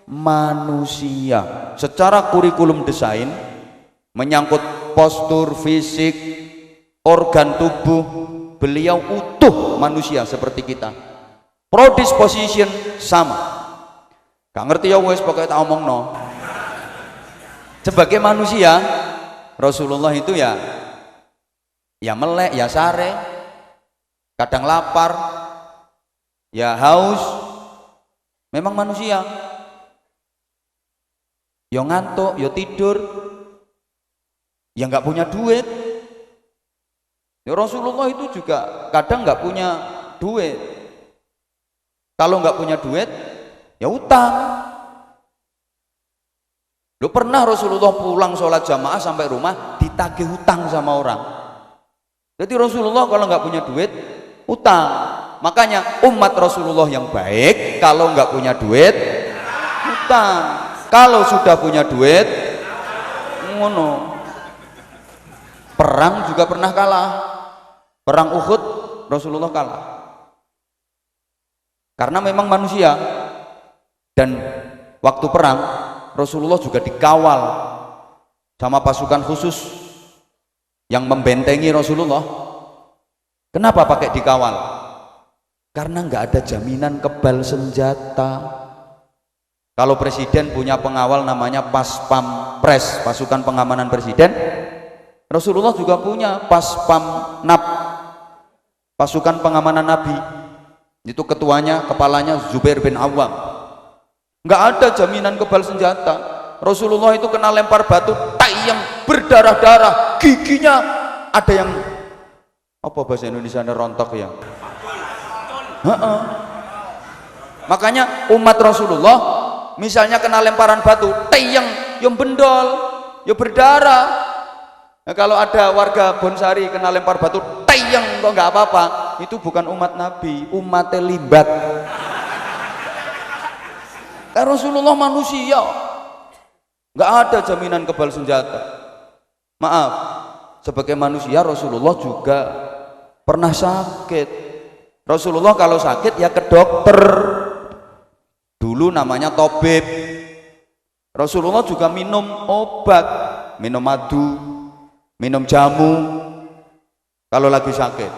manusia. Secara kurikulum desain menyangkut postur fisik, organ tubuh, beliau utuh manusia seperti kita. Predisposition sama. Gak ngerti ya wes pokoknya tak omong no. Sebagai manusia, Rasulullah itu ya melek, ya sare, kadang lapar, ya haus. Memang manusia. Ya ngantuk, ya tidur, ya nggak punya duit. Ya, Rasulullah itu juga kadang nggak punya duit. Kalau nggak punya duit, ya utang. Lu pernah Rasulullah pulang sholat jamaah sampai rumah ditagih hutang sama orang. Jadi Rasulullah kalau nggak punya duit, utang. Makanya umat Rasulullah yang baik kalau nggak punya duit, utang. Kalau sudah punya duit, ngono. Perang juga pernah kalah. Perang Uhud Rasulullah kalah. Karena memang manusia. Dan waktu perang Rasulullah juga dikawal sama pasukan khusus yang membentengi Rasulullah. Kenapa pakai dikawal? Karena nggak ada jaminan kebal senjata. Kalau presiden punya pengawal namanya Paspampres, pasukan pengamanan presiden, Rasulullah juga punya Paspamnap, pasukan pengamanan Nabi. Itu ketuanya, kepalanya Zubair bin Awam. Nggak ada jaminan kebal senjata. Rasulullah itu kena lempar batu, yang berdarah-darah, giginya ada yang apa bahasa Indonesia rontok ya. Makanya umat Rasulullah misalnya kena lemparan batu, yang bendol, ya berdarah. Nah, kalau ada warga Bonsari kena lempar batu, yang kok nggak apa-apa, itu bukan umat Nabi, umatnya limbat. Rasulullah manusia, nggak ada jaminan kebal senjata. Maaf, sebagai manusia Rasulullah juga pernah sakit. Rasulullah kalau sakit ya ke dokter. Dulu namanya tabib. Rasulullah juga minum obat, minum madu, minum jamu. Kalau lagi sakit,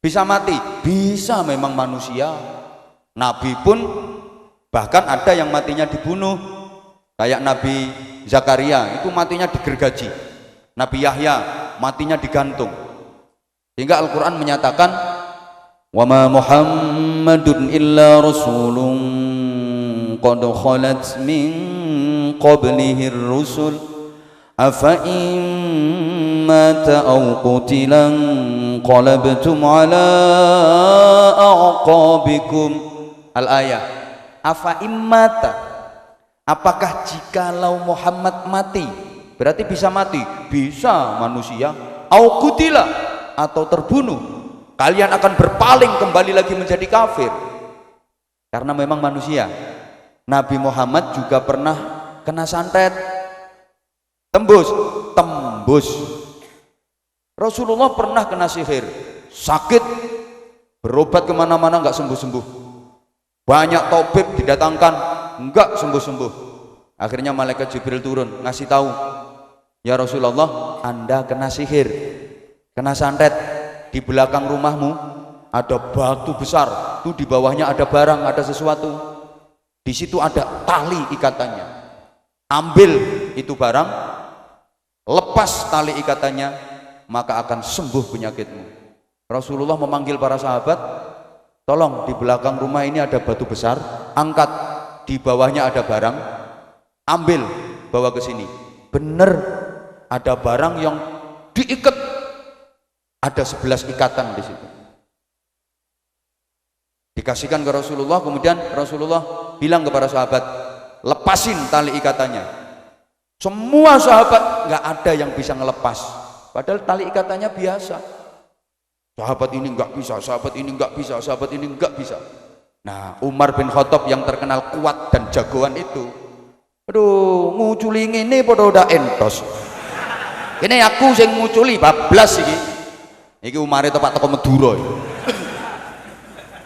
bisa mati, bisa, memang manusia. Nabi pun bahkan ada yang matinya dibunuh, kayak Nabi Zakaria itu matinya digergaji, Nabi Yahya matinya digantung. Sehingga Al-Quran menyatakan, wa ma Muhammadun illa rasulun qad khalat min qablihi ar-rusul afa in mata aw qutilan qalabtum ala a'qabikum. Al-ayah, afa immata, apakah jikalau Muhammad mati, berarti bisa mati, bisa manusia, au kutila, atau terbunuh, kalian akan berpaling kembali lagi menjadi kafir. Karena memang manusia. Nabi Muhammad juga pernah kena santet, tembus. Rasulullah pernah kena sihir, sakit, berobat kemana-mana nggak sembuh-sembuh. Banyak tabib didatangkan, enggak sembuh-sembuh. Akhirnya malaikat Jibril turun, ngasih tahu, ya Rasulullah, Anda kena sihir, kena santet. Di belakang rumahmu ada batu besar, tuh di bawahnya ada barang, ada sesuatu. Di situ ada tali ikatannya. Ambil itu barang, lepas tali ikatannya, maka akan sembuh penyakitmu. Rasulullah memanggil para sahabat, tolong, di belakang rumah ini ada batu besar, angkat, di bawahnya ada barang, ambil, bawa ke sini. Bener, ada barang yang diikat, ada 11 ikatan di situ. Dikasihkan ke Rasulullah, kemudian Rasulullah bilang kepada sahabat, lepasin tali ikatannya. Semua sahabat nggak ada yang bisa ngelepas, padahal tali ikatannya biasa. Sahabat ini nggak bisa, sahabat ini nggak bisa, sahabat ini nggak bisa. Nah, Umar bin Khattab yang terkenal kuat dan jagoan itu, aduh, nguculi ini pada udah entos. Ini aku yang nguculi bablas iki. Iki Umar itu Pak Toko Madura.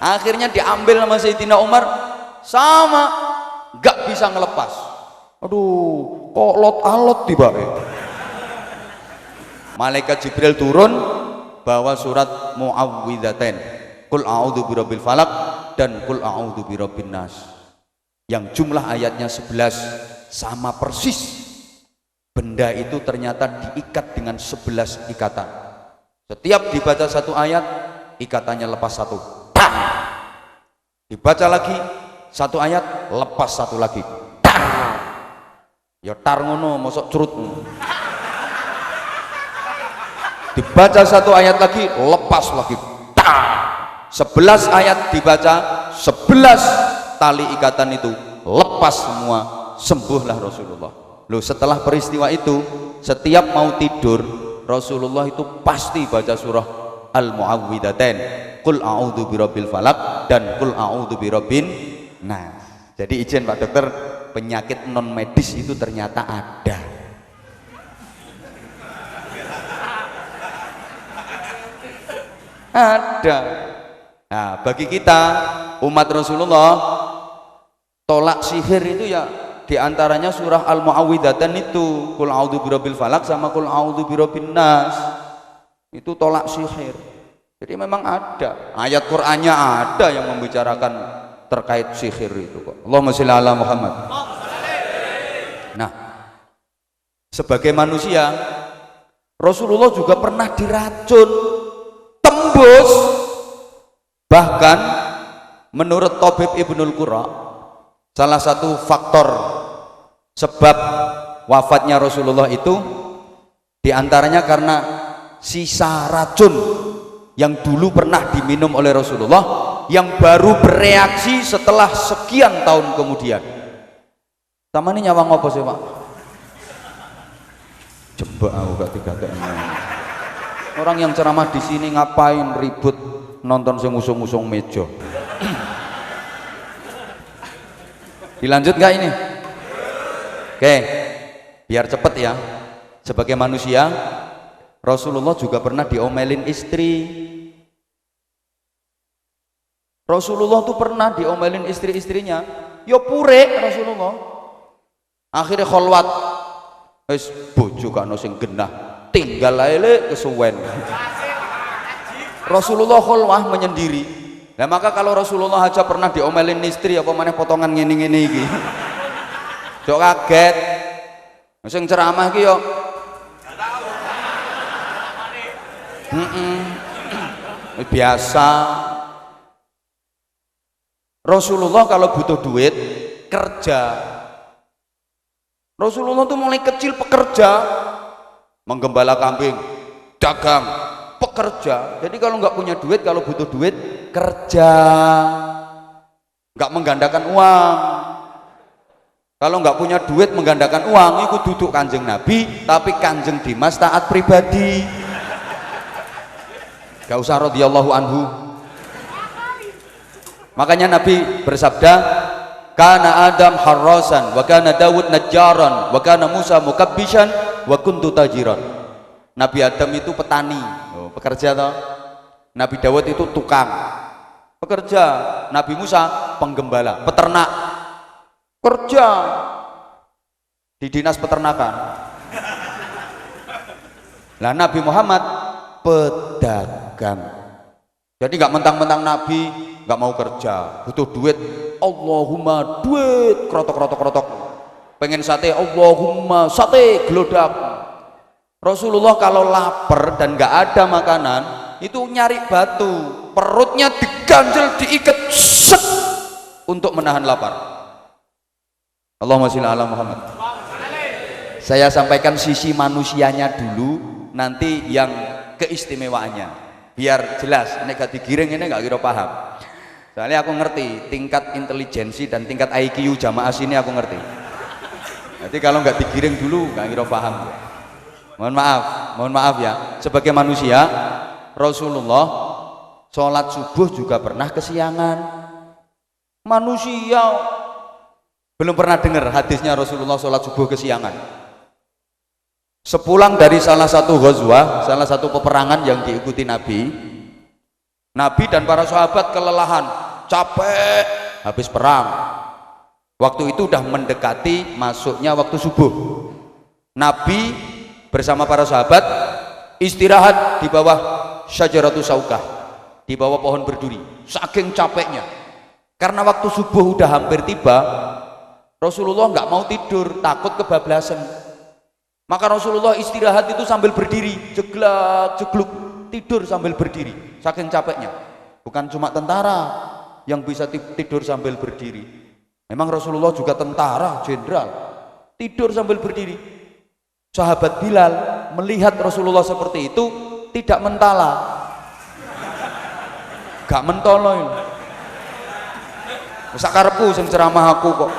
Akhirnya diambil sama Sayyidina Umar, sama nggak bisa ngelepas. Aduh, kok lot-alot tiba. Malaikat Jibril turun, bawa surat Muawwidzatain, Qul a'udzu birabbil falaq dan Qul a'udzu birabbin nas, yang jumlah ayatnya 11, sama persis. Benda itu ternyata diikat dengan 11 ikatan. Setiap dibaca satu ayat, ikatannya lepas satu. Tang! Dibaca lagi satu ayat, lepas satu lagi. Tang! Ya tar ngono, mosok curut. dibaca satu ayat lagi, lepas lagi, 11 ayat dibaca, 11 tali ikatan itu lepas semua, sembuhlah Rasulullah. Loh, setelah peristiwa itu setiap mau tidur Rasulullah itu pasti baca surah Al-Mu'awwidhatain, Qul a'udzu birabbil falaq dan Qul a'udzu birabbin nas. Jadi izin Pak Dokter, penyakit non medis itu ternyata ada. Ada. Nah, bagi kita umat Rasulullah, tolak sihir itu ya diantaranya surah Al-Mu'awwidhatain itu, Qul a'udzu birabbil falaq sama Qul a'udzu birabbin nas. Itu tolak sihir. Jadi memang ada, ayat Qur'annya ada yang membicarakan terkait sihir itu kok. Allahumma sholli ala Muhammad. Nah, sebagai manusia Rasulullah juga pernah diracun, tembus. Bahkan menurut Tabib Ibnul Qura, salah satu faktor sebab wafatnya Rasulullah itu diantaranya karena sisa racun yang dulu pernah diminum oleh Rasulullah yang baru bereaksi setelah sekian tahun kemudian. Sama ini nyawang apa sih Pak? Jebak aku gak tiga-tiga. Orang yang ceramah di sini ngapain ribut nonton sing usung-usung meja? Dilanjut nggak ini? Oke, biar cepet ya. Sebagai manusia, Rasulullah juga pernah diomelin istri. Rasulullah tuh pernah diomelin istri-istrinya. Yo pure Rasulullah. Akhirnya kholwat. Wis bojo kano sing genah, tinggal ae kesuwen. Rasulullah kholwah menyendiri. Nah maka kalau Rasulullah aja pernah diomelin istri apa maneh potongan ngene-ngene iki. Jok kaget. Sing ceramah iki yo biasa. Rasulullah kalau butuh duit kerja. Rasulullah tuh mulai kecil pekerja, menggembala kambing, dagang, pekerja. Jadi kalau nggak punya duit, kalau butuh duit kerja, nggak menggandakan uang. Kalau nggak punya duit menggandakan uang, itu duduk Kanjeng Nabi, tapi Kanjeng Dimas taat pribadi. Gak usah radhiyallahu anhu. Makanya Nabi bersabda, kana Adam harrasan wa kana Dawud najjaran wa kana Musa mukabbishan wa kuntu tajiran. Nabi Adam itu petani, pekerja toh. Nabi Dawud itu tukang, pekerja. Nabi Musa penggembala, peternak, kerja di dinas peternakan. Lah Nabi Muhammad pedagang. Jadi nggak mentang-mentang Nabi nggak mau kerja, butuh duit, Allahumma duit, krotok. Pengen sate, Allahumma sate gelodak. Rasulullah kalau lapar dan nggak ada makanan, itu nyari batu, perutnya diganjel, diikat, set, untuk menahan lapar. Allahumma sholli ala Muhammad. Saya sampaikan sisi manusianya dulu, nanti yang keistimewaannya. Biar jelas, ini gak digiring, ini gak kira paham. Soalnya aku ngerti tingkat intelijensi dan tingkat IQ jamaah sini, aku ngerti. Jadi kalau nggak digiring dulu nggak kira paham. Mohon maaf ya. Sebagai manusia, Rasulullah sholat subuh juga pernah kesiangan. Manusia belum pernah dengar hadisnya Rasulullah sholat subuh kesiangan. Sepulang dari salah satu ghazwah, salah satu peperangan yang diikuti Nabi dan para sahabat kelelahan, capek habis perang. Waktu itu udah mendekati masuknya waktu subuh. Nabi bersama para sahabat istirahat di bawah syajaratus saukah, di bawah pohon berduri, saking capeknya. Karena waktu subuh udah hampir tiba, Rasulullah nggak mau tidur, takut kebablasan. Maka Rasulullah istirahat itu sambil berdiri, jeglak-jegluk, tidur sambil berdiri, saking capeknya. Bukan cuma tentara yang bisa tidur sambil berdiri. Memang Rasulullah juga tentara, jenderal, tidur sambil berdiri. Sahabat Bilal melihat Rasulullah seperti itu, tidak mentala, gak mentolo ini. Sakarepku sing ceramah aku kok.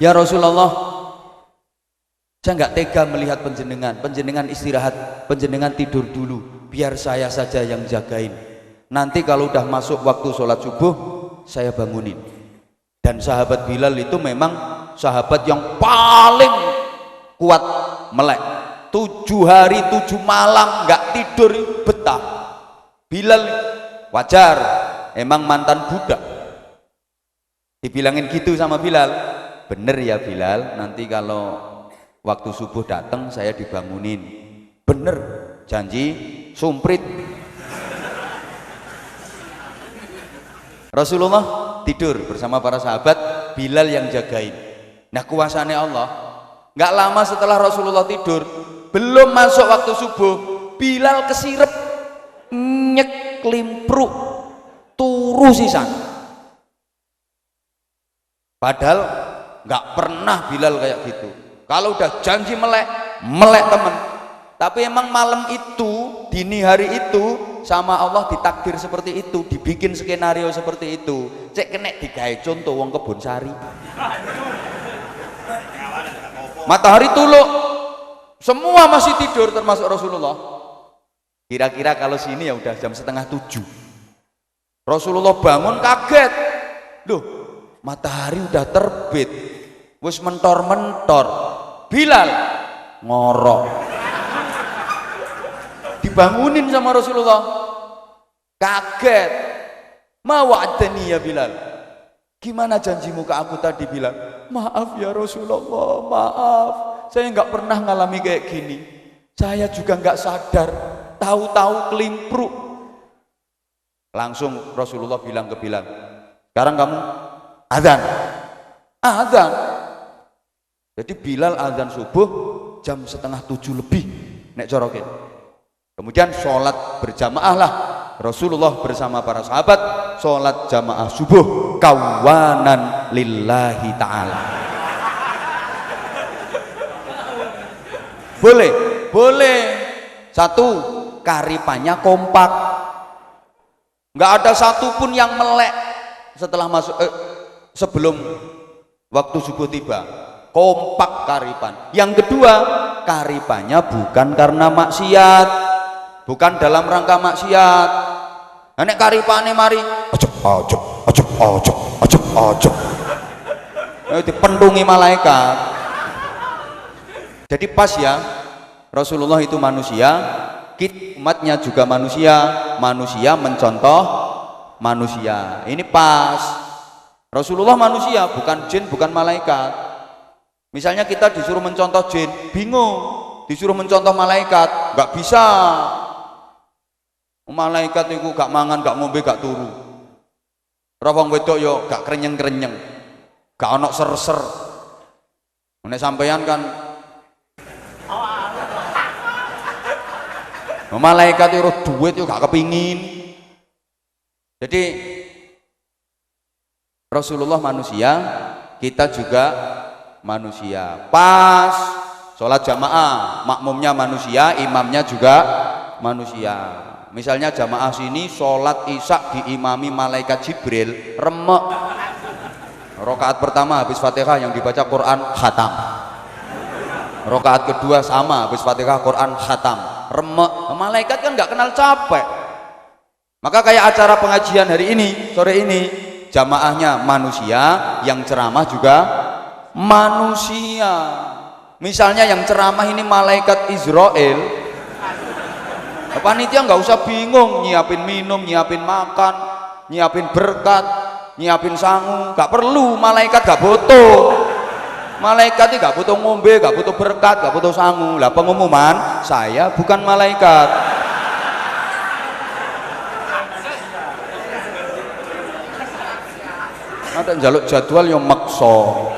Ya Rasulullah, saya nggak tega melihat penjenengan istirahat, penjenengan tidur dulu, biar saya saja yang jagain. Nanti kalau udah masuk waktu sholat subuh, saya bangunin. Dan sahabat Bilal itu memang sahabat yang paling kuat melek. 7 hari 7 malam nggak tidur, betah. Bilal wajar, emang mantan budak. Dibilangin gitu sama Bilal, bener ya Bilal, nanti kalau waktu subuh datang saya dibangunin. Bener, janji, sumprit. Rasulullah tidur bersama para sahabat, Bilal yang jagain. Nah kuasanya Allah, nggak lama setelah Rasulullah tidur, belum masuk waktu subuh, Bilal kesirep, nyeklimpruk, turu sisan. Padahal nggak pernah Bilal kayak gitu. Kalau udah janji melek, melek temen. Tapi emang malam itu, dini hari itu, sama Allah ditakdir seperti itu, dibikin skenario seperti itu. Cek kena digawe contoh wong Kebon Sari. Matahari tuluk, semua masih tidur termasuk Rasulullah. Kira-kira kalau sini ya udah jam 6:30. Rasulullah bangun kaget. Loh, matahari udah terbit. Wis mentor-mentor. Bilal ngorok. Dibangunin sama Rasulullah. Kaget. Ma wa'adani ya Bilal. Gimana janjimu ke aku tadi Bilal? Maaf ya Rasulullah, maaf. Saya nggak pernah ngalami kayak gini. Saya juga nggak sadar. Tahu-tahu kelimpruk. Langsung Rasulullah bilang ke Bilal, sekarang kamu azan. Azan. Jadi Bilal azan subuh jam 6:30 lebih. Nek corokin. Kemudian sholat berjamaah lah. Rasulullah bersama para sahabat sholat jamaah subuh kawanan lillahi ta'ala. Boleh, boleh. Satu, karipannya kompak, nggak ada satupun yang melek setelah masuk sebelum waktu subuh tiba. Kompak karipan. Yang kedua, karipannya bukan karena maksiat, bukan dalam rangka maksiat. Nek karipane mari ojok dipentungi malaikat. Jadi pas ya, Rasulullah itu manusia, umatnya juga manusia, manusia mencontoh manusia. Ini pas. Rasulullah manusia, bukan jin, bukan malaikat. Misalnya kita disuruh mencontoh jin, bingung. Disuruh mencontoh malaikat, nggak bisa. Malaikat itu gak mangan, gak ngombe, gak turu. Rawang wedok yo gak kerenyeng-kerenyeng, gak onok ser-ser. Nek sampeyan kan malaikat itu duit yo gak kepingin. Jadi Rasulullah manusia, kita juga manusia. Pas sholat jamaah, makmumnya manusia, imamnya juga manusia. Misalnya jamaah sini sholat isya diimami malaikat Jibril, remek. Rakaat pertama habis Fatihah yang dibaca Quran khatam. Rakaat kedua sama habis Fatihah Quran khatam, remek. Malaikat kan nggak kenal capek. Maka kayak acara pengajian hari ini, sore ini, jamaahnya manusia, yang ceramah juga manusia. Misalnya yang ceramah ini malaikat Israel, panitia nggak usah bingung nyiapin minum, nyiapin makan, nyiapin berkat, nyiapin sangu, nggak perlu. Malaikat nggak butuh. Malaikat itu nggak butuh ngombe, nggak butuh berkat, nggak butuh sangu. Lah pengumuman, saya bukan malaikat. Ada jaluk jadwal yang makso.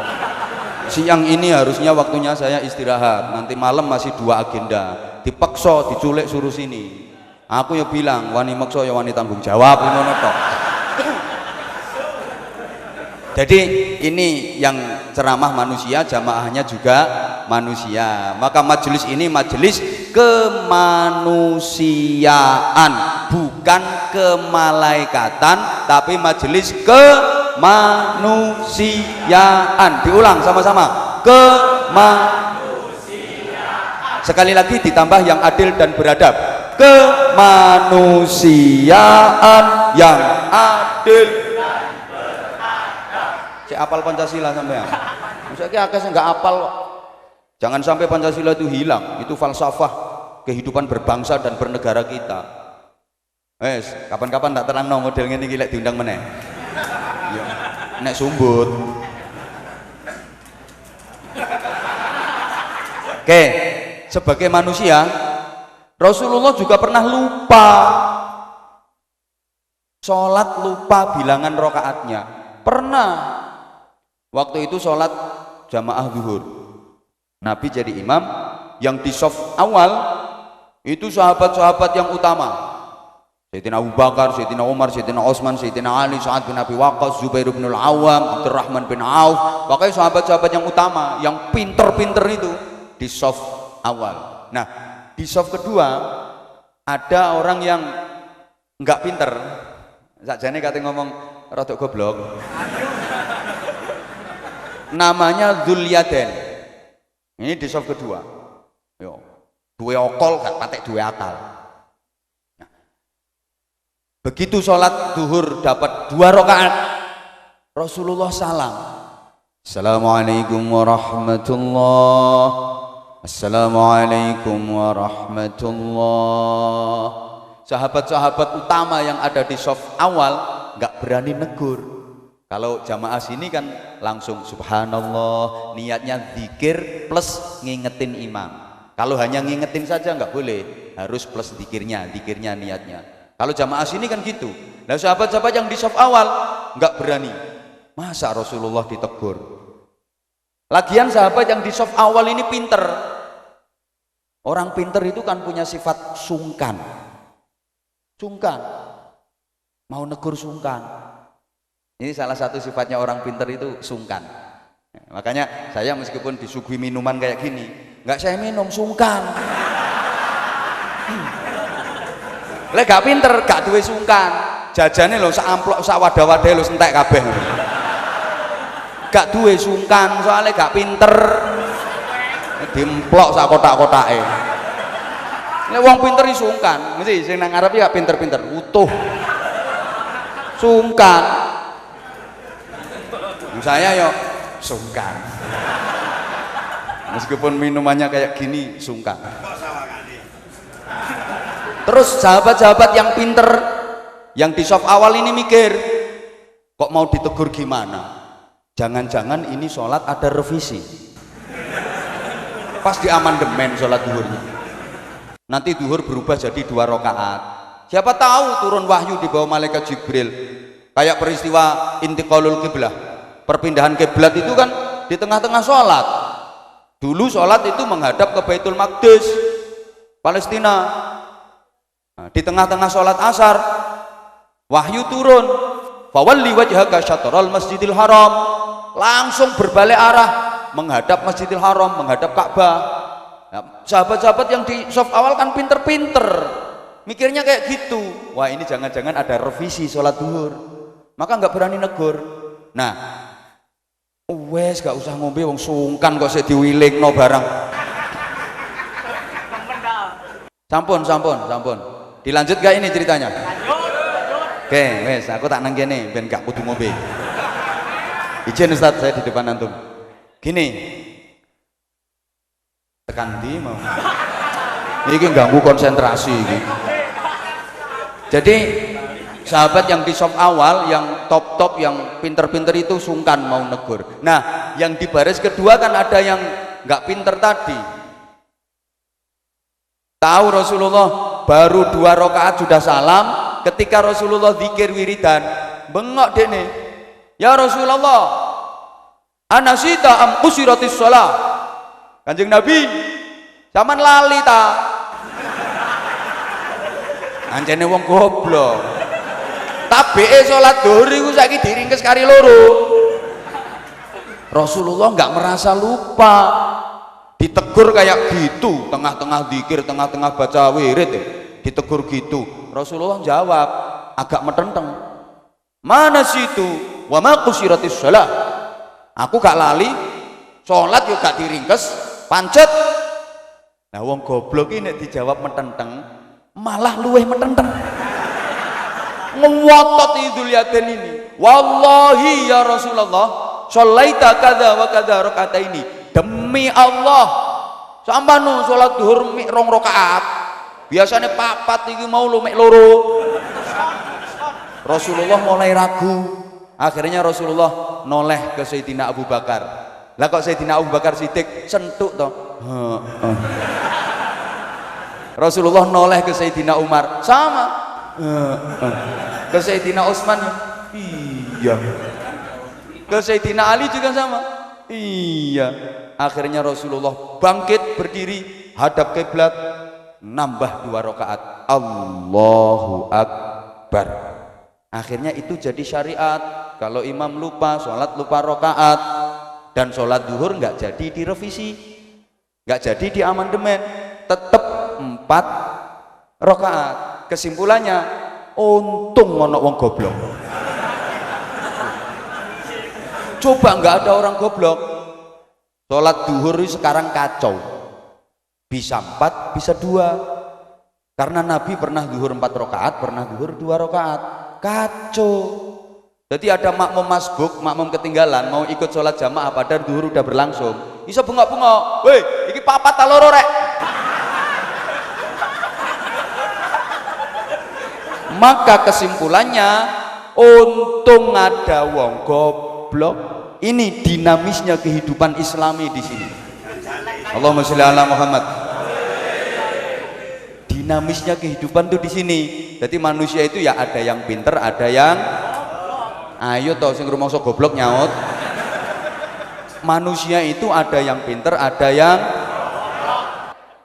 Siang ini harusnya waktunya saya istirahat, nanti malam masih 2 agenda. Dipaksa, diculik suruh sini. Aku ya bilang, wani makso ya wani tanggung jawab. Jadi ini yang ceramah manusia, jamaahnya juga manusia. Maka majelis ini majelis kemanusiaan, bukan kemalaikatan, tapi majelis kemanusiaan. Diulang sama-sama, sekali lagi ditambah yang adil dan beradab, kemanusiaan yang adil dan beradab. Cek apal Pancasila sampean. Maksudnya akeh nggak apal kok. Jangan sampai Pancasila itu hilang. Itu falsafah kehidupan berbangsa dan bernegara kita. Kapan-kapan tak terang model ngene iki lek diundang meneh. Ya, nek sumbut. Oke, sebagai manusia, Rasulullah juga pernah lupa sholat, lupa bilangan rokaatnya. Pernah. Waktu itu sholat jamaah zuhur, Nabi jadi imam, yang di shaf awal itu sahabat-sahabat yang utama, Sayyidina Abu Bakar, Sayyidina Umar, Sayyidina Utsman, Sayyidina Ali, Sa'ad bin Abi Waqqas, Zubair bin Al-Awwam, Abdurrahman bin Auf. Pokoknya sahabat-sahabat yang utama, yang pinter-pinter itu di shaf awal. Nah, di shaf kedua ada orang yang nggak pinter, sakjane kate ngomong rodok goblok, namanya Dzulyaden. Ini di shaf kedua, yo duwe okol gak patek duwe akal. Nah, begitu sholat zuhur dapat 2 rakaat, Rasulullah salam, Assalamualaikum warahmatullahi. Assalamualaikum warahmatullahi. Sahabat-sahabat utama yang ada di shaf awal nggak berani negur. Kalau jamaah sini kan langsung subhanallah, niatnya zikir plus ngingetin imam. Kalau hanya ngingetin saja nggak boleh, harus plus zikirnya niatnya. Kalau jamaah sini kan gitu. Nah, sahabat-sahabat yang di shaf awal nggak berani. Masa Rasulullah ditegur? Lagian sahabat yang di shaf awal ini pinter. Orang pinter itu kan punya sifat sungkan. Sungkan. Mau negur sungkan. Ini salah satu sifatnya orang pinter itu sungkan. Makanya saya meskipun disuguhi minuman kayak gini, nggak saya minum, sungkan. Lek gak pinter, gak duwe sungkan. Jajane lho sak amplok sak wadah-wadah lho entek kabeh. Gak duwe sungkan, soalnya gak pinter. Dimplok sak kotak-kotake. Nek wong pinter iki sungkan, mesti sing nang ngarep ya pinter-pinter, utuh. Sungkan. Saya yo sungkan. Meskipun minumannya kayak gini sungkan. Terus sahabat-sahabat yang pinter yang di shaf awal ini mikir, kok mau ditegur gimana? Jangan-jangan ini sholat ada revisi. Pas di amandemen sholat duhurnya, nanti duhur berubah jadi 2 rakaat. Siapa tahu turun wahyu di bawah malaikat Jibril, kayak peristiwa intiqalul qiblah, perpindahan kiblat itu kan di tengah-tengah sholat. Dulu sholat itu menghadap ke Baitul Maqdis, Palestina. Nah, di tengah-tengah sholat asar wahyu turun, fawalli wajhaka syatral masjidil haram, langsung berbalik arah menghadap Masjidil Haram, menghadap Ka'bah. Nah, sahabat-sahabat yang di shaf awal kan pinter-pinter, mikirnya kayak gitu. Wah, ini jangan-jangan ada revisi sholat duhur, maka nggak berani negur. Nah, wes gak usah ngombe, wong sungkan kok sik diwilingno barang. Sampun. Dilanjut gak ini ceritanya? Oke, wes aku tak nang kene ben gak kudu ngombe. Izin Ustaz, saya di depan antum. Gini, tekan di mau. Ini ganggu konsentrasi. Ini. Jadi sahabat yang di shaf awal, yang top-top, yang pinter-pinter itu sungkan mau negur. Nah, yang di baris kedua kan ada yang nggak pinter tadi. Tahu Rasulullah baru 2 rakaat sudah salam, ketika Rasulullah zikir wiridan, bengok dene. Ya Rasulullah, anasita am usiratis shalah. Kanjeng Nabi, zaman lali ta. Anjene wong goblok. Tabeke salat dhuwur iku saiki diringkes kari loro. Rasulullah enggak merasa lupa. ditegur kayak gitu, tengah-tengah zikir, tengah-tengah baca wirid ditegur gitu. Rasulullah jawab agak metenteng, mana situ wa ma qusiratis shalah, aku gak lali sholat yo gak diringkes pancet. Nah wong goblok ini dijawab metenteng malah luweh metenteng, ngotot Idul Yadain ini. Wallahi ya Rasulullah sholaita kadza wa kadza rakaataini, demi Allah sampanu sholat duhur mik 2 rakaat, biasanya 4 iki mau lu mek 2. Rasulullah mulai ragu, akhirnya Rasulullah noleh ke Sayyidina Abu Bakar. Lah kok Sayyidina Abu Bakar Siddiq sentuk toh. Rasulullah noleh ke Sayyidina Umar sama, ke Sayyidina Utsman iya, ke Sayyidina Ali juga sama iya. Akhirnya Rasulullah bangkit berdiri hadap kiblat, nambah 2 rakaat, Allahu Akbar. Akhirnya itu jadi syariat, kalau imam lupa sholat lupa rakaat, dan sholat duhur nggak jadi direvisi, nggak jadi diamandemen, tetap 4 rakaat. Kesimpulannya untung ono wong goblok. Coba nggak ada orang goblok, sholat duhur sekarang kacau, bisa 4 bisa 2, karena Nabi pernah duhur 4 rakaat, pernah duhur 2 rakaat, kacau. Jadi ada makmum masbuk, makmum ketinggalan mau ikut sholat jamaah padahal duhur udah berlangsung, bisa bengok-bengok, weh iki 4 ta loro rek. Maka kesimpulannya untung ada wong goblok. Ini dinamisnya kehidupan Islami di sini. Allahumma sholli ala Muhammad. Dinamisnya kehidupan tuh di sini. Jadi manusia itu ya ada yang pinter, ada yang ayo toh sing rumangsa goblok nyaut. Manusia itu ada yang pinter, ada yang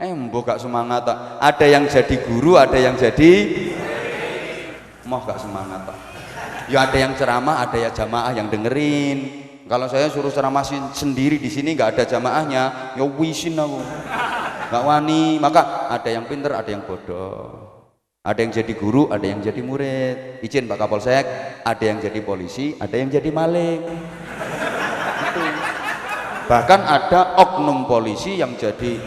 mbok gak semangat tak. Ada yang jadi guru, ada yang jadi mau gak semangat tak. Ya ada yang ceramah, ada ya jamaah yang dengerin. Kalau saya suruh ceramah sendiri di sini nggak ada jamaahnya, ya wisin aku, nggak wani. Maka ada yang pinter, ada yang bodoh, ada yang jadi guru, ada yang jadi murid. Izin Pak Kapolsek, ada yang jadi polisi, ada yang jadi maling. Itu. Bahkan ada oknum polisi yang jadi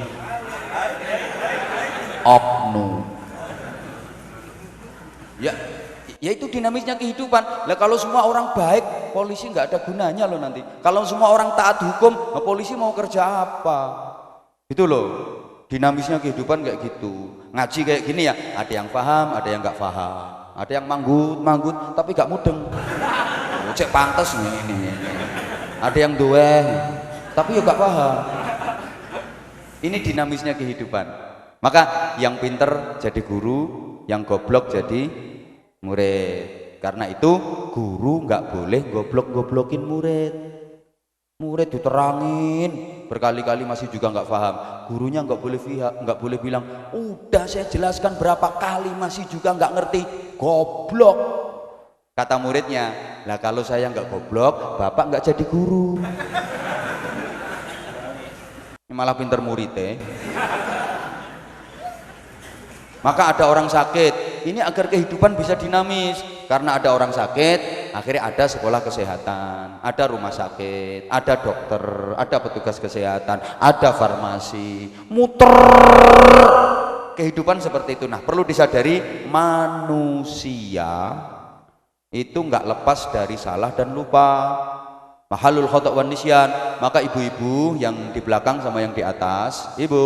oknum. Ya itu dinamisnya kehidupan. Lah kalau semua orang baik, polisi nggak ada gunanya loh nanti. Kalau semua orang taat hukum, nah polisi mau kerja apa? Itu loh. Dinamisnya kehidupan kayak gitu. Ngaji kayak gini ya, ada yang paham, ada yang nggak paham. Ada yang manggut, tapi nggak mudeng. Cek pantes ini. Ada yang doeh, tapi ya nggak paham. Ini dinamisnya kehidupan. Maka yang pinter jadi guru, yang goblok jadi murid. Karena itu guru nggak boleh goblok-goblokin murid. Murid diterangin berkali-kali masih juga nggak paham. Gurunya nggak boleh bilang, udah saya jelaskan berapa kali masih juga nggak ngerti, goblok. Kata muridnya, lah kalau saya nggak goblok, bapak nggak jadi guru. Malah pinter murid Maka ada orang sakit, ini agar kehidupan bisa dinamis. Karena ada orang sakit, akhirnya ada sekolah kesehatan, ada rumah sakit, ada dokter, ada petugas kesehatan, ada farmasi, muter kehidupan seperti itu. Nah perlu disadari, manusia itu nggak lepas dari salah dan lupa. Mahalul khata' wan nisyan. Maka ibu-ibu yang di belakang sama yang di atas, ibu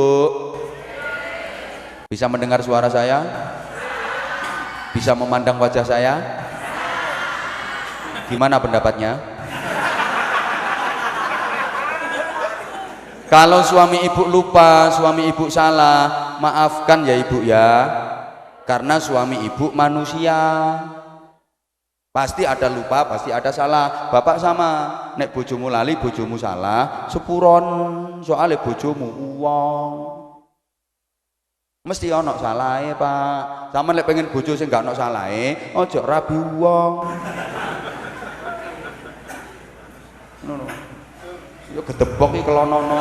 bisa mendengar suara saya? Bisa memandang wajah saya? Gimana pendapatnya? Kalau suami ibu lupa, suami ibu salah, maafkan ya ibu ya. Karena suami ibu manusia. Pasti ada lupa, pasti ada salah. Bapak sama, nek bojomu lali, bojomu salah, sepuron, soalnya bojomu uang. Mesti ono salahe Pak. Sama lek pengen bojo sing gak ono salahe, ojo rabi wong. Ngono. Yo gedebok iki kelonono.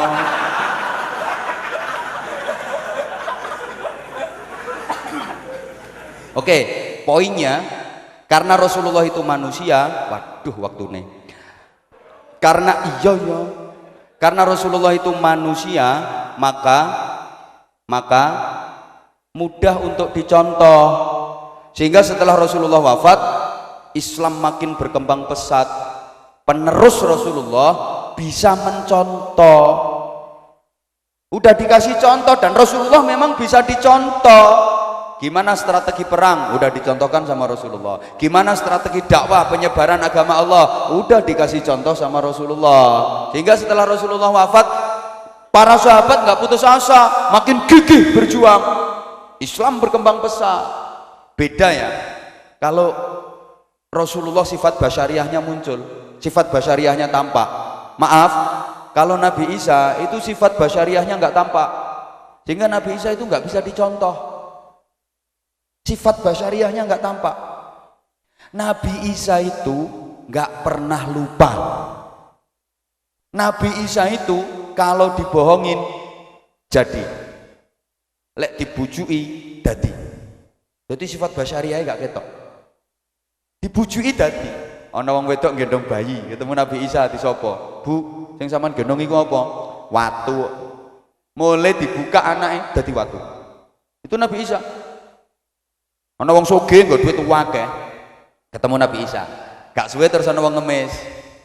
Oke, poinnya karena Rasulullah itu manusia, waduh waktu nih. Karena karena Rasulullah itu manusia, maka mudah untuk dicontoh. Sehingga setelah Rasulullah wafat, Islam makin berkembang pesat. Penerus Rasulullah bisa mencontoh. Udah dikasih contoh dan Rasulullah memang bisa dicontoh. Gimana strategi perang? Udah dicontohkan sama Rasulullah. Gimana strategi dakwah penyebaran agama Allah? Udah dikasih contoh sama Rasulullah. Sehingga setelah Rasulullah wafat, para sahabat nggak putus asa, makin gigih berjuang. Islam berkembang pesat. Beda ya, kalau Rasulullah sifat basyariahnya muncul, sifat basyariahnya tampak. Maaf, kalau Nabi Isa itu sifat basyariahnya nggak tampak, sehingga Nabi Isa itu nggak bisa dicontoh. Sifat basyariahnya nggak tampak. Nabi Isa itu nggak pernah lupa. Nabi Isa itu kalau dibohongin jadi, lek dibujui dadi. Jadi sifat basyariahnya nggak ketok. Dibujui dadi. Ana wong wedok gendong bayi, ketemu Nabi Isa disopo. Bu, sing sampean gendong iku apa? Watu. Mulai dibuka anaknya dadi watu. Itu Nabi Isa. Ana wong sugih nggo duit akeh. Ketemu Nabi Isa. Gak suwe terus ana wong ngemis.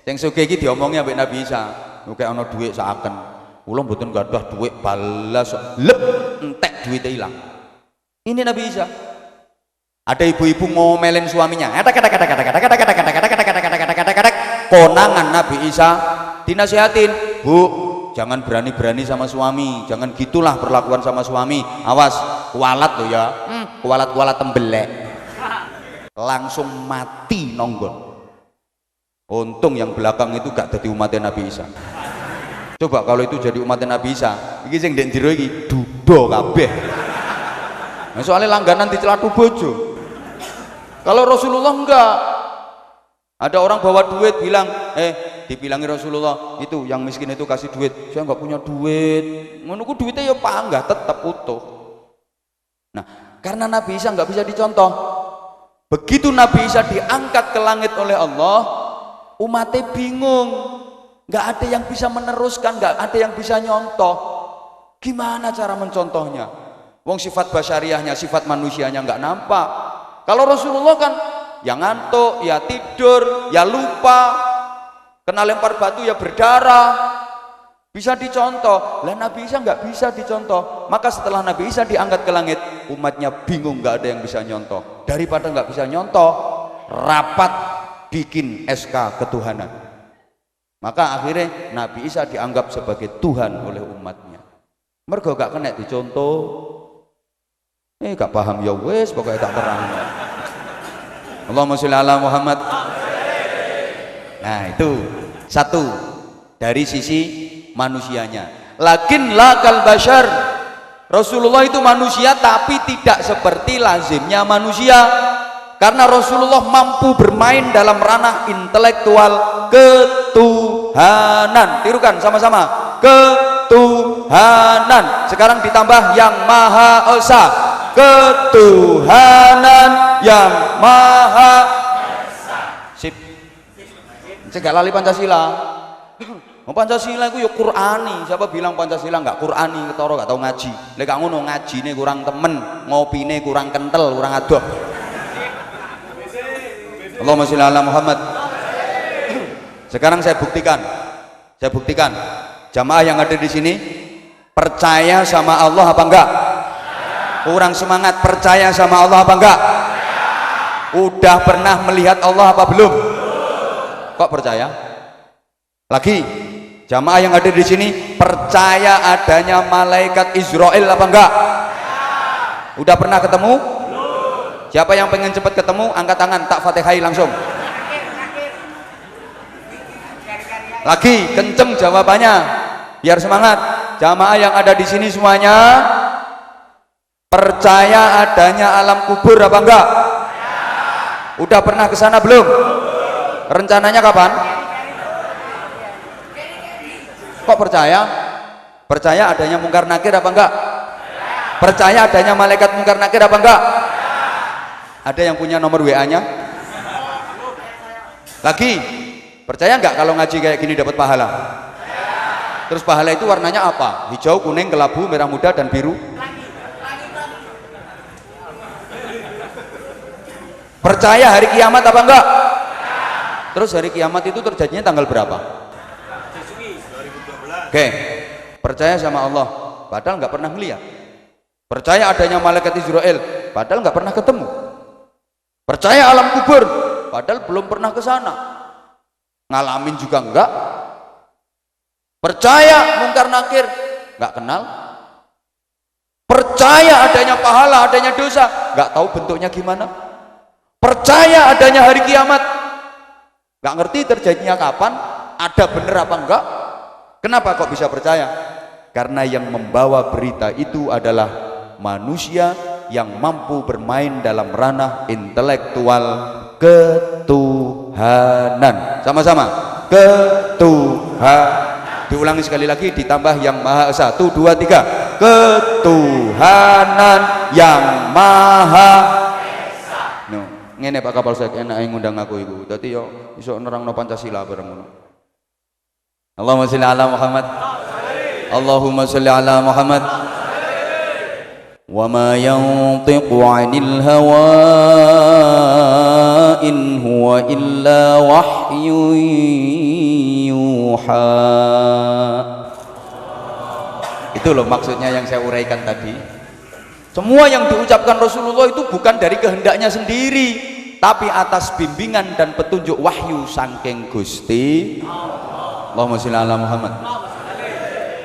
Sing sugih iki diomongi ambek Nabi Isa. Oke ana duit saken. Kula mboten gadah duit balas. Lep entek duite ilang. Ini Nabi Isa. Ada ibu-ibu ngomelin suaminya. Konangan Nabi Isa dinasihatin, "Bu, jangan berani-berani sama suami, jangan gitulah perlakuan sama suami. Awas, kualat lo ya, kualat-kualat tembelek." Langsung mati nonggon. Untung yang belakang itu gak jadi umatnya Nabi Isa. Coba kalau itu jadi umatnya Nabi Isa, iki sing ndek jero iki dudo kabeh. Nah, soalnya langganan dicelatu bojo. Kalau Rasulullah enggak. Ada orang bawa duit bilang, dibilangi Rasulullah, itu yang miskin itu kasih duit. Saya enggak punya duit. Menunggu duitnya ya panggah, tetap utuh. Nah, karena Nabi Isa enggak bisa dicontoh. Begitu Nabi Isa diangkat ke langit oleh Allah, umatnya bingung. Enggak ada yang bisa meneruskan, enggak ada yang bisa nyontoh. Gimana cara mencontohnya? Wong sifat basyariahnya, sifat manusianya enggak nampak. Kalau Rasulullah kan ya ngantuk, ya tidur, ya lupa, kena lempar batu ya berdarah, bisa dicontoh. Lah Nabi Isa nggak bisa dicontoh. Maka setelah Nabi Isa diangkat ke langit, umatnya bingung, nggak ada yang bisa nyontoh. Daripada nggak bisa nyontoh, rapat bikin SK ketuhanan. Maka akhirnya Nabi Isa dianggap sebagai Tuhan oleh umatnya. Mergo gak kena dicontoh. Gak paham ya wes, pokoknya tak terang. Allahumma sholli ala Muhammad. Nah itu satu dari sisi manusianya. Lakin lakal bashar, Rasulullah itu manusia tapi tidak seperti lazimnya manusia. Karena Rasulullah mampu bermain dalam ranah intelektual ketuhanan. Tirukan sama-sama, ketuhanan. Sekarang ditambah yang Maha Esa. Ketuhanan yang Maha Esa. Sip. Cegak lali Pancasila. Pancasila itu ya Qur'ani. Siapa bilang Pancasila enggak Qur'ani, ketara gak tau ngaji. Lek gak ngono ngajine kurang temen, ngopine kurang kental, kurang adoh. Allahumma sholli ala Muhammad. Sekarang saya buktikan. Jamaah yang ada di sini percaya sama Allah apa enggak? Kurang semangat, percaya sama Allah apa enggak? Udah pernah melihat Allah apa belum? Kok percaya? Lagi, jamaah yang ada di sini percaya adanya malaikat Israel apa enggak? Udah pernah ketemu? Siapa yang pengen cepat ketemu, angkat tangan, tak fatihai langsung. Lagi, kenceng jawabannya, biar semangat. Jamaah yang ada di sini semuanya percaya adanya alam kubur apa enggak? Udah pernah ke sana belum? Rencananya kapan? Kok percaya? Percaya adanya mungkar nakir apa enggak? Percaya adanya malaikat mungkar nakir apa enggak? Ada yang punya nomor WA-nya? Lagi, percaya nggak kalau ngaji kayak gini dapat pahala? Terus pahala itu warnanya apa? Hijau, kuning, kelabu, merah muda, dan biru. Percaya hari kiamat apa enggak? Terus hari kiamat itu terjadinya tanggal berapa? Oke, percaya sama Allah, padahal nggak pernah melihat. Percaya adanya malaikat Israel, padahal nggak pernah ketemu. Percaya alam kubur, padahal belum pernah ke sana. Ngalamin juga enggak. Percaya mungkar nakir, nggak kenal. Percaya adanya pahala, adanya dosa, nggak tahu bentuknya gimana. Percaya adanya hari kiamat, nggak ngerti terjadinya kapan, ada bener apa enggak. Kenapa kok bisa percaya? Karena yang membawa berita itu adalah manusia yang mampu bermain dalam ranah intelektual ketuhanan. Sama-sama, ketuhanan. Diulangi sekali lagi, ditambah yang Maha Esa. 1, 2, 3. Ketuhanan yang Maha. Ngene Pak Kapolsek, enak ngundang aku iku. Dadi yo iso nerangno Pancasila bareng ngono. Allahumma sholli ala Muhammad. Allahumma sholli ala Muhammad. Wa ma yantiqu 'anil hawa in huwa illa wahyun yuha. Itu loh maksudnya yang saya uraikan tadi. Semua yang diucapkan Rasulullah itu bukan dari kehendaknya sendiri, tapi atas bimbingan dan petunjuk wahyu saking Gusti. Allahumma sholli ala Muhammad.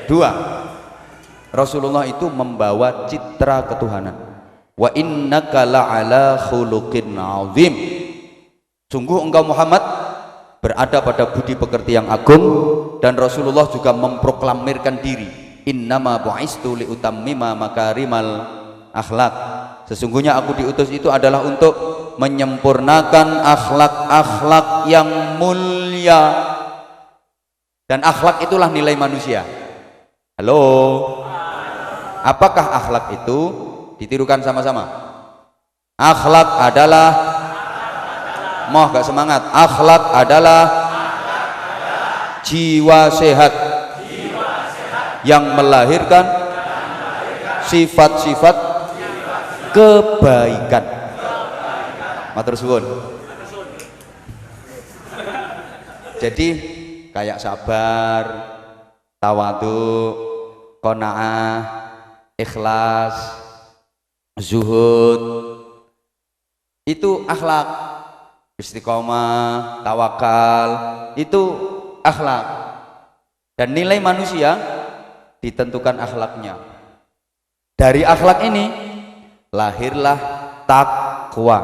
2. Rasulullah itu membawa citra ketuhanan. Wa innaka la'ala khuluqin 'azim. Sungguh engkau Muhammad berada pada budi pekerti yang agung, dan Rasulullah juga memproklamirkan diri, innama bu'istu liutammima makarimal akhlak. Sesungguhnya aku diutus itu adalah untuk menyempurnakan akhlak-akhlak yang mulia, dan akhlak itulah nilai manusia. Halo, apakah akhlak itu? Ditirukan sama-sama. Akhlak adalah, moh gak semangat, akhlak adalah jiwa sehat yang melahirkan sifat-sifat kebaikan. Matur suwun. Jadi kayak sabar, tawadhu, qanaah, ikhlas, zuhud, itu akhlak. Istiqomah, tawakal, itu akhlak. Dan nilai manusia ditentukan akhlaknya. Dari akhlak ini lahirlah takwa,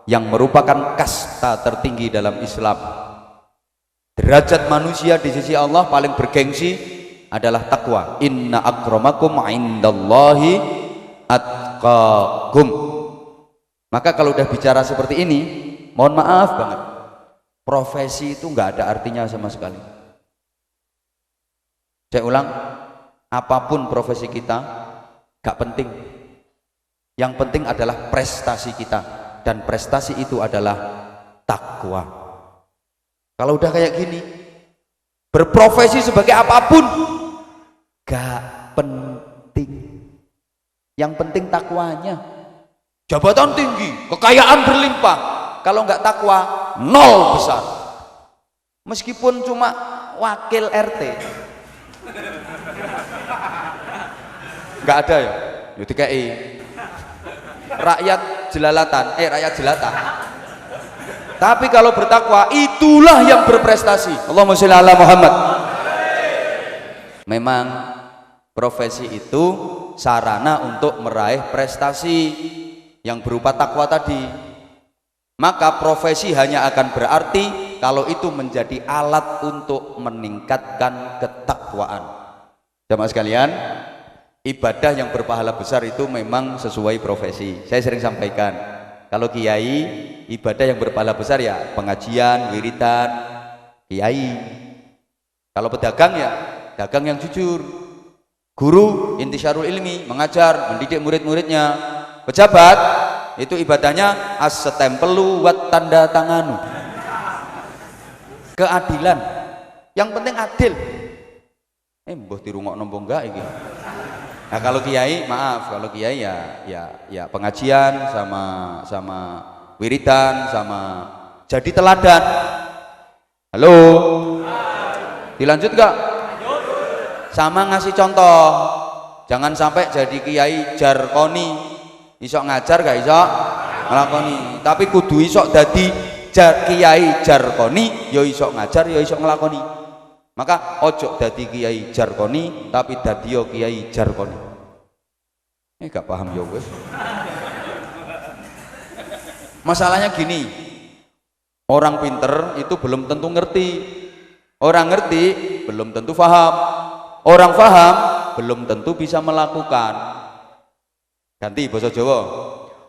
yang merupakan kasta tertinggi dalam Islam. Derajat manusia di sisi Allah paling bergengsi adalah takwa. Inna akramakum indallahi atqakum. Maka kalau udah bicara seperti ini, mohon maaf banget, profesi itu nggak ada artinya sama sekali. Saya ulang, apapun profesi kita gak penting. Yang penting adalah prestasi kita, dan prestasi itu adalah takwa. Kalau udah kayak gini, berprofesi sebagai apapun gak penting. Yang penting takwanya. Jabatan tinggi, kekayaan berlimpah, kalau nggak takwa, nol besar. Meskipun cuma wakil RT, nggak ada ya, DKI. Rakyat jelata. Tapi kalau bertakwa, itulah yang berprestasi. Allahumma sholli ala Muhammad. Memang profesi itu sarana untuk meraih prestasi yang berupa takwa tadi. Maka profesi hanya akan berarti kalau itu menjadi alat untuk meningkatkan ketakwaan. Jamaah sekalian, ibadah yang berpahala besar itu memang sesuai profesi. Saya sering sampaikan, kalau kiai, ibadah yang berpahala besar ya pengajian, wiridan, kiai. Kalau pedagang ya dagang yang jujur. Guru intisyarul ilmi, mengajar, mendidik murid-muridnya. Pejabat Itu ibadahnya as-stempelu wat tanda tanganu. Keadilan. Yang penting adil. Mbah dirungokno napa enggak iki? Nah, kalau kiai, maaf, kalau kiai ya pengajian sama wiridan sama jadi teladan. Halo. Dilanjut enggak? Sama ngasih contoh. Jangan sampai jadi kiai jarkoni. Iso ngajar gak iso nglakoni. Tapi kudu iso dadi kiai jarkoni, ya iso ngajar, ya iso nglakoni. Maka ojo dadi kiai jarkoni tapi dadi yo kiai jarkoni. Gak paham ya wes. Masalahnya gini, orang pinter itu belum tentu ngerti, orang ngerti belum tentu paham, orang paham belum tentu bisa melakukan. Ganti basa Jawa,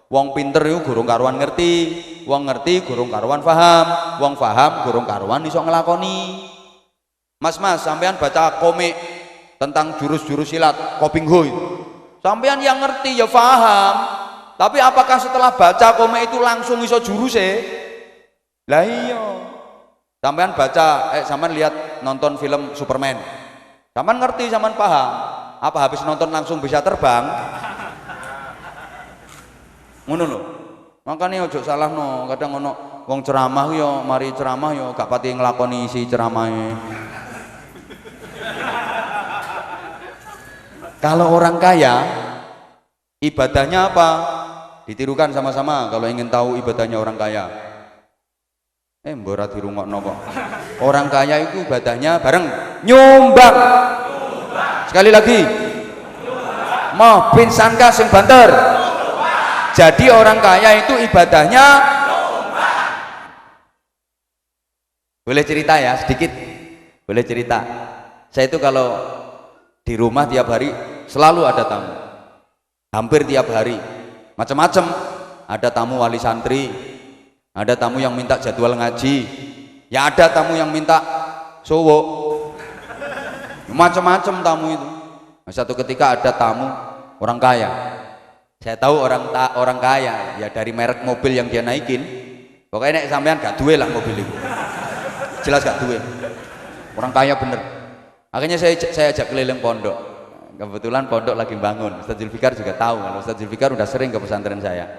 wong pinter itu gurung karuan ngerti, wong ngerti gurung karuan paham, wong paham gurung karuan iso ngelakoni. Mas sampean baca komik tentang jurus-jurus silat Koping Ho, sampean yang ngerti ya paham, tapi apakah setelah baca komik itu langsung iso juruse? Lah iya. Sampean baca, sampean lihat nonton film Superman, sampean ngerti, sampean paham. Apa habis nonton langsung bisa terbang? Ngono lho. Makane ojo salahno, kadang ono wong ceramah yo mari ceramah yo gak pati nglakoni isi ceramahe. Kalau orang kaya ibadahnya apa? Ditirukan sama-sama kalau ingin tahu ibadahnya orang kaya. Mbora dirungokno kok. Orang kaya itu ibadahnya bareng nyumbang. Sekali lagi. Mau pinsankah sing banter? Jadi orang kaya itu ibadahnya boleh cerita ya sedikit, boleh cerita. Saya itu kalau di rumah tiap hari selalu ada tamu, hampir tiap hari, macam-macam. Ada tamu wali santri, ada tamu yang minta jadwal ngaji, ya ada tamu yang minta sowo, macam-macam tamu itu. Satu ketika ada tamu orang kaya. Saya tahu orang kaya ya dari merek mobil yang dia naikin. Pokoknya nek sampean gak duwe lah mobil itu. Jelas gak duwe. Orang kaya bener. Akhirnya saya ajak keliling pondok. Kebetulan pondok lagi bangun. Ustaz Zulfikar juga tahu kalau Ustaz Zulfikar udah sering ke pesantren saya.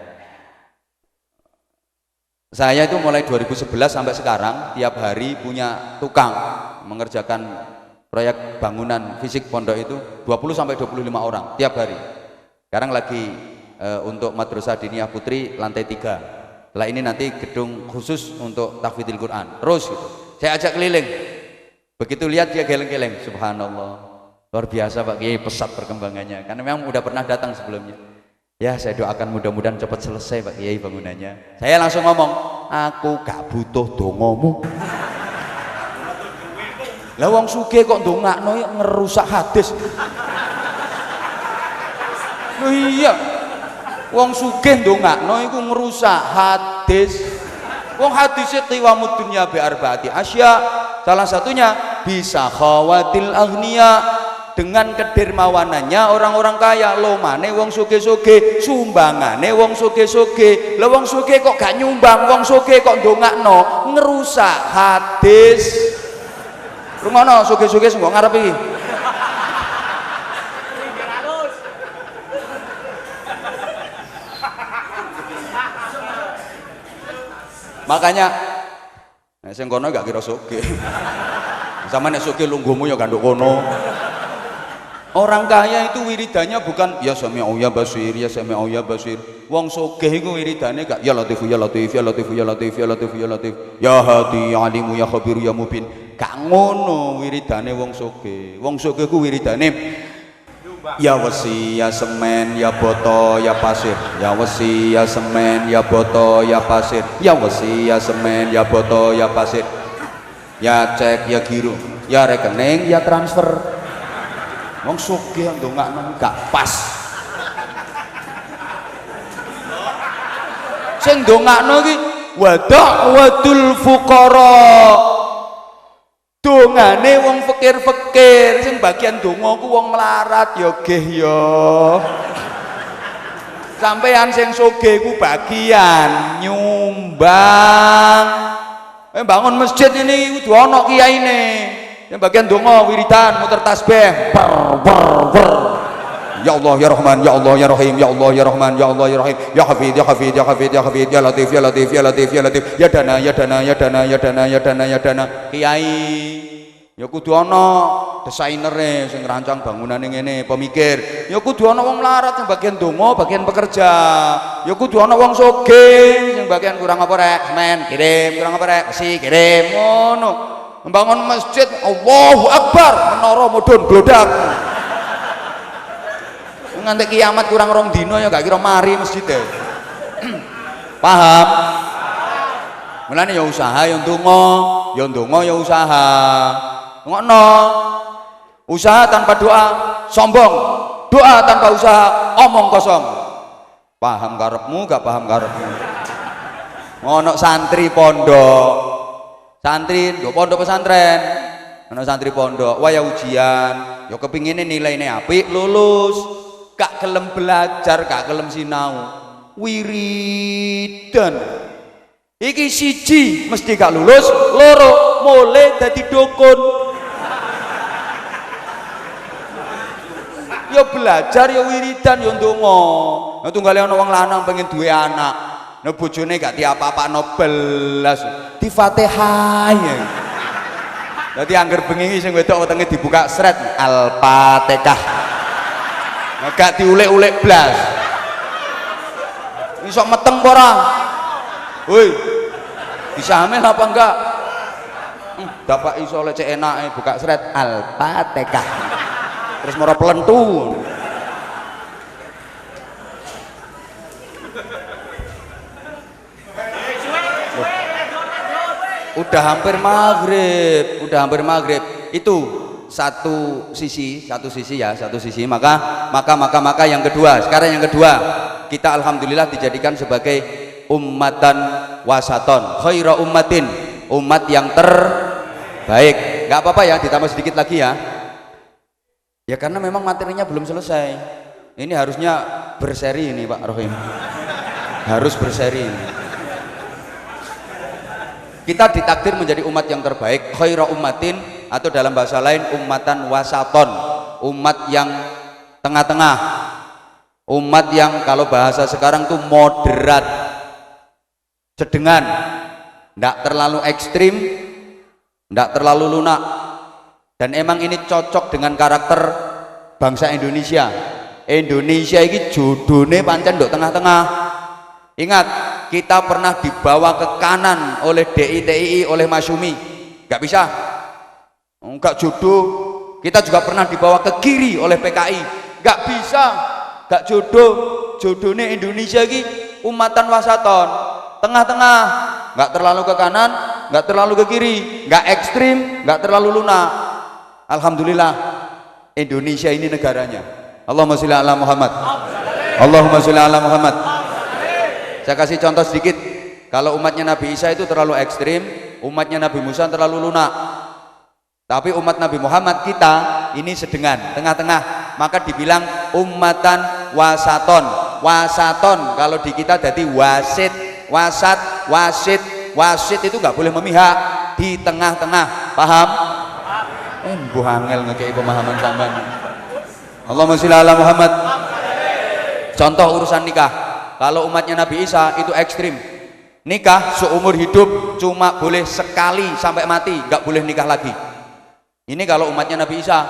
Saya itu mulai 2011 sampai sekarang tiap hari punya tukang mengerjakan proyek bangunan fisik pondok itu 20 sampai 25 orang tiap hari. Sekarang lagi untuk Madrasah Diniyah Putri lantai 3. Setelah ini nanti gedung khusus untuk tahfidzul Quran. Terus gitu. Saya ajak keliling. Begitu lihat dia geleng-geleng, subhanallah. Luar biasa Pak Kiai, pesat perkembangannya. Karena memang udah pernah datang sebelumnya. Ya, saya doakan mudah-mudahan cepat selesai Pak Kiai bangunannya. Saya langsung ngomong, aku gak butuh dongomu. Lah wong sugih kok ndongakno ngerusak hadis. Loh iya, wong sugih ndongakno iku ngerusak hadis. Wong hadisnya qiwamud dunya bi arbaati asya. Salah satunya bisa khawatil aghnia, dengan kedermawanannya orang-orang kaya. Lo mane wong sugih-sugih, sumbangane wong sugih-sugih. Lah wong sugih kok gak nyumbang, wong sugih kok ndongakno ngerusak hadis. Rumono sugih-sugih sing kok ngarep iki. Makanya nek sing kono gak kira sugih. Sama nek sugih lungguhmu ya ganduk kono. Orang kaya itu wiridannya bukan ya sami'u ya basir, ya sami'u ya basir. Wong sugih iku wiridane gak ya latif ya latif ya latif ya latif ya latif ya latif. Ya hadi ya alimu ya khabir ya mubin. Gak ngono wiridane wong sugih. Wong sugih ku wiridane ya wesi ya semen ya boto ya pasir, ya wesi ya semen ya boto ya pasir, ya wesi ya semen ya boto ya pasir, ya cek ya giro ya rekening ya transfer. Wong sugih ndongakno gak pas. Sing ndongakno iki wadul fuqara, dongane wong fakir-fakir. Sing bagian donga ku wong melarat ya geh ya. sampean sing sugih ku bagian nyumbang. Bangun masjid ini kudu ana kiyaine. Yang bagian donga wiridan muter tasbih. Ya Allah ya Rahman ya Allah ya Rahim ya Allah ya Rahman ya Allah ya Rahim ya Hafid ya Hafid ya Hafid ya Hafid ya Latif ya Latif ya Latif ya Latif ya Dana ya Dana ya Dana ya Dana ya Dana ya Dana. Kiai ya kudu ana desainere sing ngrancang bangunane ngene, pemikir. Ya kudu ana wong melarat sing bagian donga, bagian pekerja. Ya kudu ana wong sugih sing bagian kurang apa rek, semen kirim, kurang apa rek, besi kirim, ngono. Membangun masjid, Allahu Akbar, menara mudhun glodak. Nganti kiamat kurang rong dino ya gak kira mari masjid e. Paham? Mulane ya usaha ya ndonga ya usaha. Ngono. Usaha tanpa doa sombong, doa tanpa usaha omong kosong. Paham karepmu gak paham karepmu. Ngono santri pondok. Santri ndok pondok pesantren. Ana santri pondok, waya ujian, ya kepingine nilaine apik lulus. Gak gelem belajar, gak gelem sinau. Wiridan. Iki siji mesti gak lulus, loro mulai dadi dukun. Ya belajar ya wiridan ya ndonga. Nah tunggale ana wong lanang pengen duwe anak. Nah bojone gak diapa-apano belas. Di Fatihah ya. Dadi angger bengi sing wedok wetenge dibuka sret Al-Fatihah. Nah gak diulek-ulek blas. Iso meteng apa ora? Woi. Bisa hamil apa enggak? Dapat iso lecek enake buka sret Al-Fatihah. Terus moro pelentu. Udah hampir maghrib. Itu satu sisi maka yang kedua. Sekarang yang kedua, kita alhamdulillah dijadikan sebagai ummatan wasaton, khaira ummatin, umat yang terbaik. Nggak apa-apa ya, ditambah sedikit lagi ya. Ya karena memang materinya belum selesai. Ini harusnya berseri ini Pak Rohim. Harus berseri. Kita ditakdir menjadi umat yang terbaik, khaira ummatin, atau dalam bahasa lain ummatan wasaton, umat yang tengah-tengah, umat yang kalau bahasa sekarang tuh moderat, sedengan, tidak terlalu ekstrim, tidak terlalu lunak. Dan emang ini cocok dengan karakter bangsa Indonesia. Indonesia ini judulnya pancen ndok tengah-tengah. Ingat, kita pernah dibawa ke kanan oleh DITII, oleh Masyumi, nggak bisa, nggak jodoh. Kita juga pernah dibawa ke kiri oleh PKI, nggak bisa, nggak jodoh. Jodohnya Indonesia ini umatan wasaton, tengah-tengah, nggak terlalu ke kanan, nggak terlalu ke kiri, nggak ekstrim, nggak terlalu lunak. Alhamdulillah, Indonesia ini negaranya. Allahumma sholli ala Muhammad. Allahumma sholli ala Muhammad. Saya kasih contoh sedikit. Kalau umatnya Nabi Isa itu terlalu ekstrim, umatnya Nabi Musa terlalu lunak. Tapi umat Nabi Muhammad kita ini sedengan, tengah-tengah. Maka dibilang ummatan wasaton. Wasaton kalau di kita jadi wasit, wasat, wasit. Wasit itu nggak boleh memihak, di tengah-tengah. Paham? Mbuh angel ngekei pemahaman sampean. Allahumma sholli ala Muhammad. Contoh urusan nikah. Kalau umatnya Nabi Isa itu ekstrim. Nikah seumur hidup cuma boleh sekali sampai mati, nggak boleh nikah lagi. Ini kalau umatnya Nabi Isa.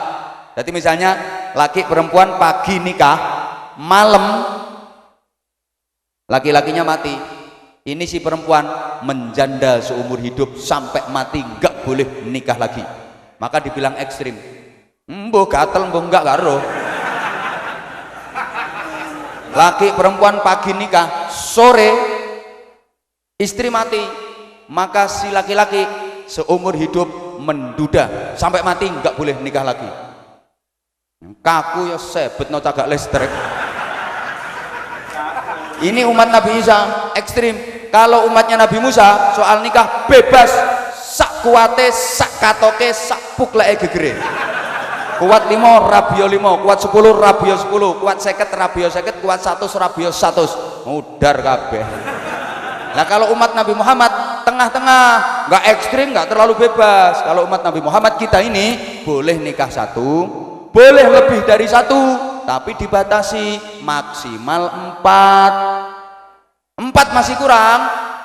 Jadi misalnya laki perempuan pagi nikah, malam laki-lakinya mati. Ini si perempuan menjanda seumur hidup sampai mati, nggak boleh nikah lagi. Maka dibilang ekstrim. Mbuh gatel mbuh enggak karo. Laki perempuan pagi nikah, sore istri mati, maka si laki-laki seumur hidup menduda sampai mati enggak boleh nikah lagi. Kaku ya sebetno cagak listrik. Ini umat Nabi Isa ekstrim. Kalau umatnya Nabi Musa soal nikah bebas, sak kuate, sak katoke, sak pukleke gegere. kuat 5 rabio 5, kuat 10 rabio 10, kuat 50 rabio 50, kuat 100 rabio 100. Mudar kabeh. Nah kalau umat Nabi Muhammad tengah-tengah, nggak ekstrim, nggak terlalu bebas. Kalau umat Nabi Muhammad kita ini boleh nikah 1, boleh lebih dari 1, tapi dibatasi maksimal 4. 4 masih kurang,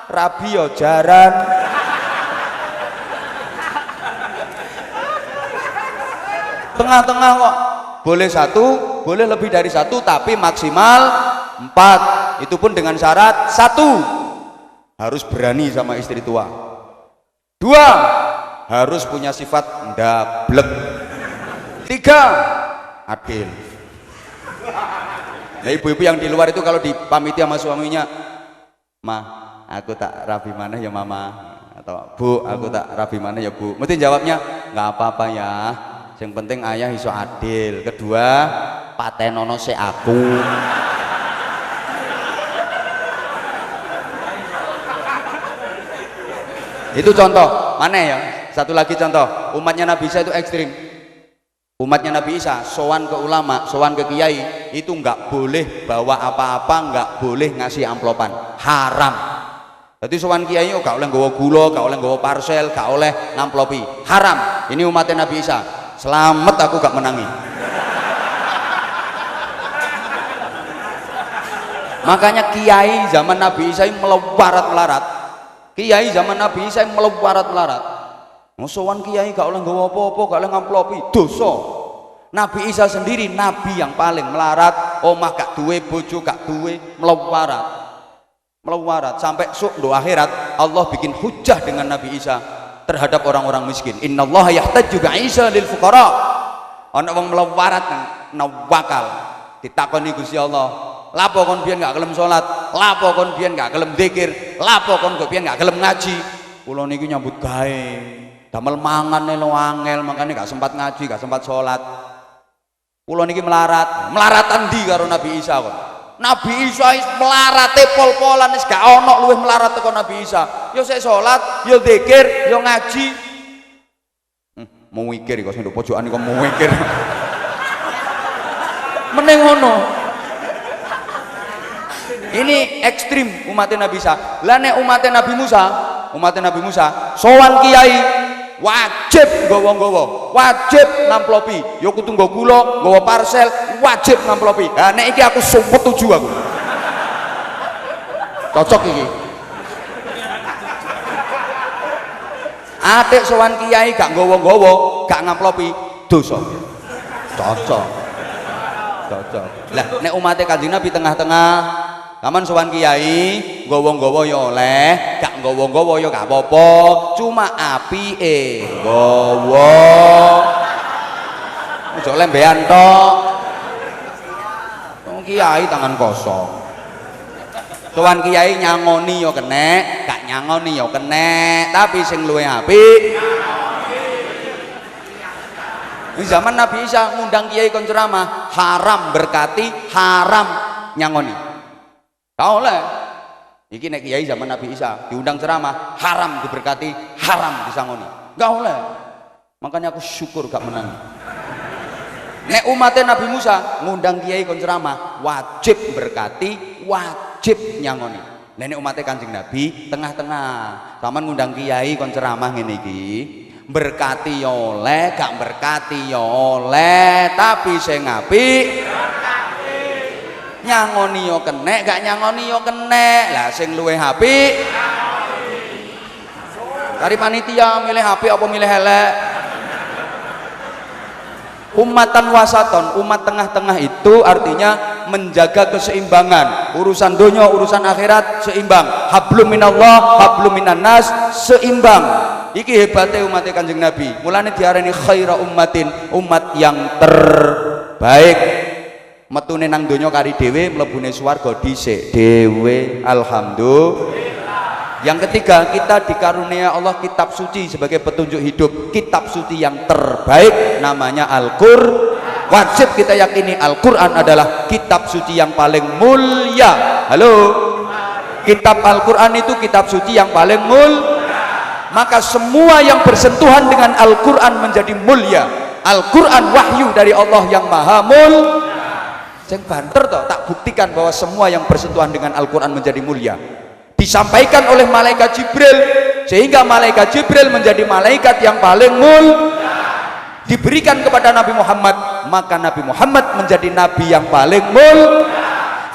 rabio jaran. Tengah-tengah kok, boleh 1, boleh lebih dari 1, tapi maksimal 4. Itu pun dengan syarat 1, harus berani sama istri tua. 2, harus punya sifat ndablek. 3, adil. Nah ibu-ibu yang di luar itu kalau dipamiti sama suaminya, "Ma, aku tak rabi mana ya mama," atau "Bu, aku tak rabi mana ya bu," mesti jawabnya, "Nggak apa-apa ya, yang penting ayah iso adil. Kedua, patenono se aku." Itu contoh. Mana ya? Satu lagi contoh. Umatnya Nabi Isa itu ekstrim. Umatnya Nabi Isa sowan ke ulama, sowan ke kiai, itu nggak boleh bawa apa-apa, nggak boleh ngasih amplopan, haram. Jadi sowan kiai nggak oleh nggawa gula, nggak oleh nggawa parcel, nggak oleh ngamplopi, haram. Ini umatnya Nabi Isa. Selamat aku gak menangi. Makanya kiai zaman Nabi Isa melarat-melarat. Kiai zaman Nabi Isa melarat-melarat. Musuhan kiai gak oleh nggawa apa-apa, gak oleh ngamplopi, dosa. Nabi Isa sendiri nabi yang paling melarat, omah gak duwe, bojo gak duwe, melarat. Melarat sampai do akhirat Allah bikin hujah dengan Nabi Isa terhadap orang-orang miskin. Innallaha yahtaju bi'isa lil fuqara. Ana wong melarat nawakal ditakoni Gusti Allah, lapo kon biyen gak gelem salat, lapo kon biyen gak gelem zikir, lapo kon biyen gak gelem ngaji. Kula niki nyambut gawe, damel mangan lo angel, makane gak sempat ngaji, gak sempat salat. Kula niki melarat. Melaratan ndi karo Nabi Isa kok? Nabi Isa melarate pol-polan wis gak ana luwih melarat teko Nabi Isa. Ya sik salat, ya zikir, ya ngaji. Mau mikir kok sing nduk pojokan kok mau mikir. Meneng ngono. Ini ekstrim umatnya Nabi Isa. Lah nek umatnya Nabi Musa, sowan kiai wajib nggawa-nggawa, wajib namplopi. Ya kudu nggawa gula, nggawa parcel, wajib namplopi. Lah nek iki aku setuju aku. Cocok iki. Atik sowan kiai gak nggawa-nggawa, gak ngamplopi, dosa. Cocok. Lah nek umatnya Kanjeng Nabi tengah-tengah, kaman sowan kiai nggawa-nggawa ya oleh, gak nggawa-nggawa ya gak apa-apa, cuma apike nggawa. Aja lembean tok. Wong kiai tangan kosong. Sowan kiai nyangoni ya kenek, gak nyangoni ya kenek, tapi sing luwih apik. Di zaman Nabi Isa ngundang kiai kon ceramah, haram berkati, haram nyangoni. Kau oleh. Iki nek kiai zaman Nabi Isa diundang ceramah, haram diberkati, haram disangoni. Gak oleh. Makanya aku syukur gak menang. Nek umatnya Nabi Musa ngundang kiai kon ceramah, wajib berkati, wajib nyangoni. Nek umatnya Kanjeng Nabi tengah-tengah. Saman ngundang kiai kon ceramah ngene iki, berkati ya oleh, gak berkati ya oleh, tapi sing apik nyangoni yo kenek, gak nyangoni yo kenek. Lah sing luwih apik dari panitia milih apik apa milih elek? Umatan wasaton, umat tengah-tengah itu artinya menjaga keseimbangan. Urusan dunia, urusan akhirat seimbang. Hablum minallah, hablum minannas, seimbang. Iki hebatnya umatnya Kanjeng Nabi. Mulane diarani khaira ummatin, umat yang terbaik. Metune nang donya kari dhewe, mlebune swarga dhisik dhewe. Alhamdulillah. Yang ketiga, kita dikarunia Allah kitab suci sebagai petunjuk hidup. Kitab suci yang terbaik namanya Al-Qur'an. Wajib kita yakini Al-Qur'an adalah kitab suci yang paling mulia. Halo. Kitab Al-Qur'an itu kitab suci yang paling mulia. Maka semua yang bersentuhan dengan Al-Qur'an menjadi mulia. Al-Quran wahyu dari Allah yang maha Sing banter toh, tak buktikan bahwa semua yang bersentuhan dengan Al-Quran menjadi mulia. Disampaikan oleh malaikat Jibril, sehingga malaikat Jibril menjadi malaikat yang paling diberikan kepada Nabi Muhammad, maka Nabi Muhammad menjadi nabi yang paling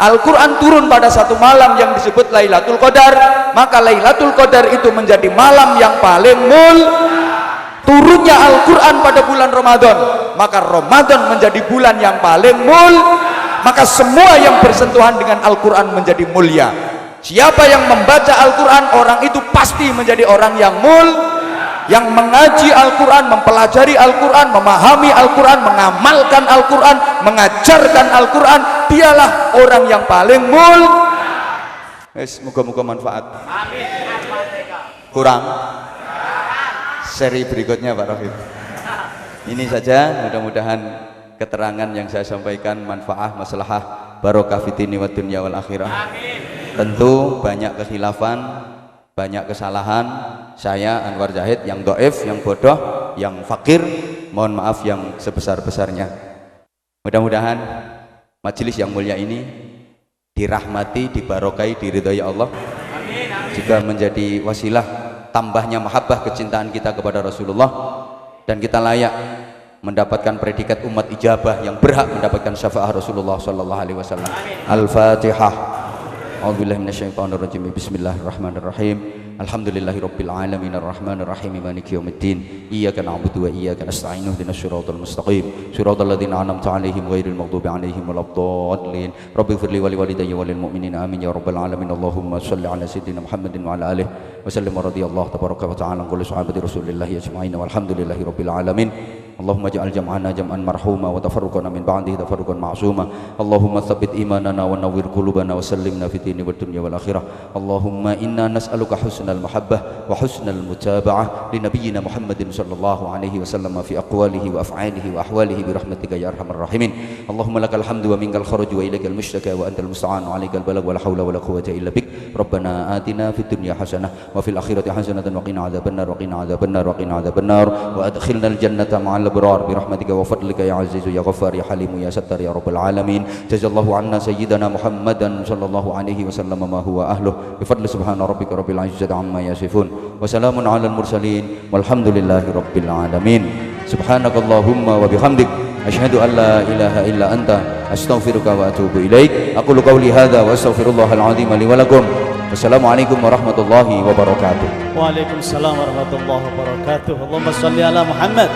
Al-Quran turun pada satu malam yang disebut Lailatul Qadar, maka Lailatul Qadar itu menjadi malam yang paling turunnya Al-Quran pada bulan Ramadan, maka Ramadan menjadi bulan yang paling maka semua yang bersentuhan dengan Al-Quran menjadi mulia. Siapa yang membaca Al-Quran, orang itu pasti menjadi orang yang yang mengaji Al-Quran, mempelajari Al-Quran, memahami Al-Quran, mengamalkan Al-Quran, mengajarkan Al-Quran, dialah orang yang paling Moga-moga manfaat. Kurang seri berikutnya Pak Rafiq. Ini saja, mudah-mudahan keterangan yang saya sampaikan manfaat, maslahah, barokah fitini wa dunya wal akhirah. Tentu banyak kekhilafan, banyak kesalahan saya Anwar Zahid yang dhaif, yang bodoh, yang fakir, mohon maaf yang sebesar-besarnya. Mudah-mudahan majelis yang mulia ini dirahmati, dibarokai, diridhai Allah, juga menjadi wasilah tambahnya mahabbah kecintaan kita kepada Rasulullah, dan kita layak mendapatkan predikat umat ijabah yang berhak mendapatkan syafaat Rasulullah sallallahu alaihi wasallam. Al-Fatihah. A'udzubillahi minasyaitonirrajim. Bismillahirrahmanirrahim. Alhamdulillahirabbil alamin arrahmanir rahim maliki yaumiddin. Iyyaka na'budu wa iyyaka nasta'in ihdinas siratal mustaqim. Siratal ladzina an'amta 'alaihim ghairil maghdubi 'alaihim waladdallin. Rabbighfirli wa liwalidayya wa lil mu'minina amin ya rabbal alamin. Allahumma shalli 'ala sayyidina Muhammadin wa 'ala alihi wa sallim wa radhiyallahu tabaraka wa ta'ala an kulli sahabati Rasulillah ajma'in walhamdulillahirabbil alamin. Allahumma ja'al jam'ana jam'an marhuma wa tafarruqana min ba'dihi tafarruqan ma'suma. Allahumma tsabbit imanana wa nawwir qulubana wa sallimna fid dini wad dunya wal akhirah. Allahumma inna nas'aluka husnal mahabbah wa husnal mutaba'ah li nabiyyina Muhammadin sallallahu alaihi wasallam fi aqwalihi wa af'alihi wa ahwalihi bi rahmatika ya arhamar rahimin. Allahumma lakal hamdu wa minkal kharaju wa ilaikal mushtaka wa antal musta'an wa alaikal balagh wa la haula wa la quwwata illa bik. Rabbana atina fid dunya hasanah wa fil akhirati hasanatan wa qina adzabannar wa qina adzabannar wa qina adzabannar wa adkhilnal jannata ma'al الأبرار برحمتك وفضلك يا عزيز يا غفار يا حليم يا ستار يا رب العالمين. جزا الله عنا سيدنا محمدا صلى الله عليه وسلم ما هو أهله بفضل سبحان ربك رب العزة عما يصفون وسلام على المرسلين والحمد لله رب العالمين. سبحانك اللهم وبحمدك أشهد أن لا إله إلا أنت أستغفرك وأتوب إليك. أقول قولي هذا وأستغفر الله العظيم لي ولكم. Wassalamualaikum warahmatullahi wabarakatuh. Waalaikumsalam warahmatullahi wabarakatuh. Allahumma shalli ala Muhammad.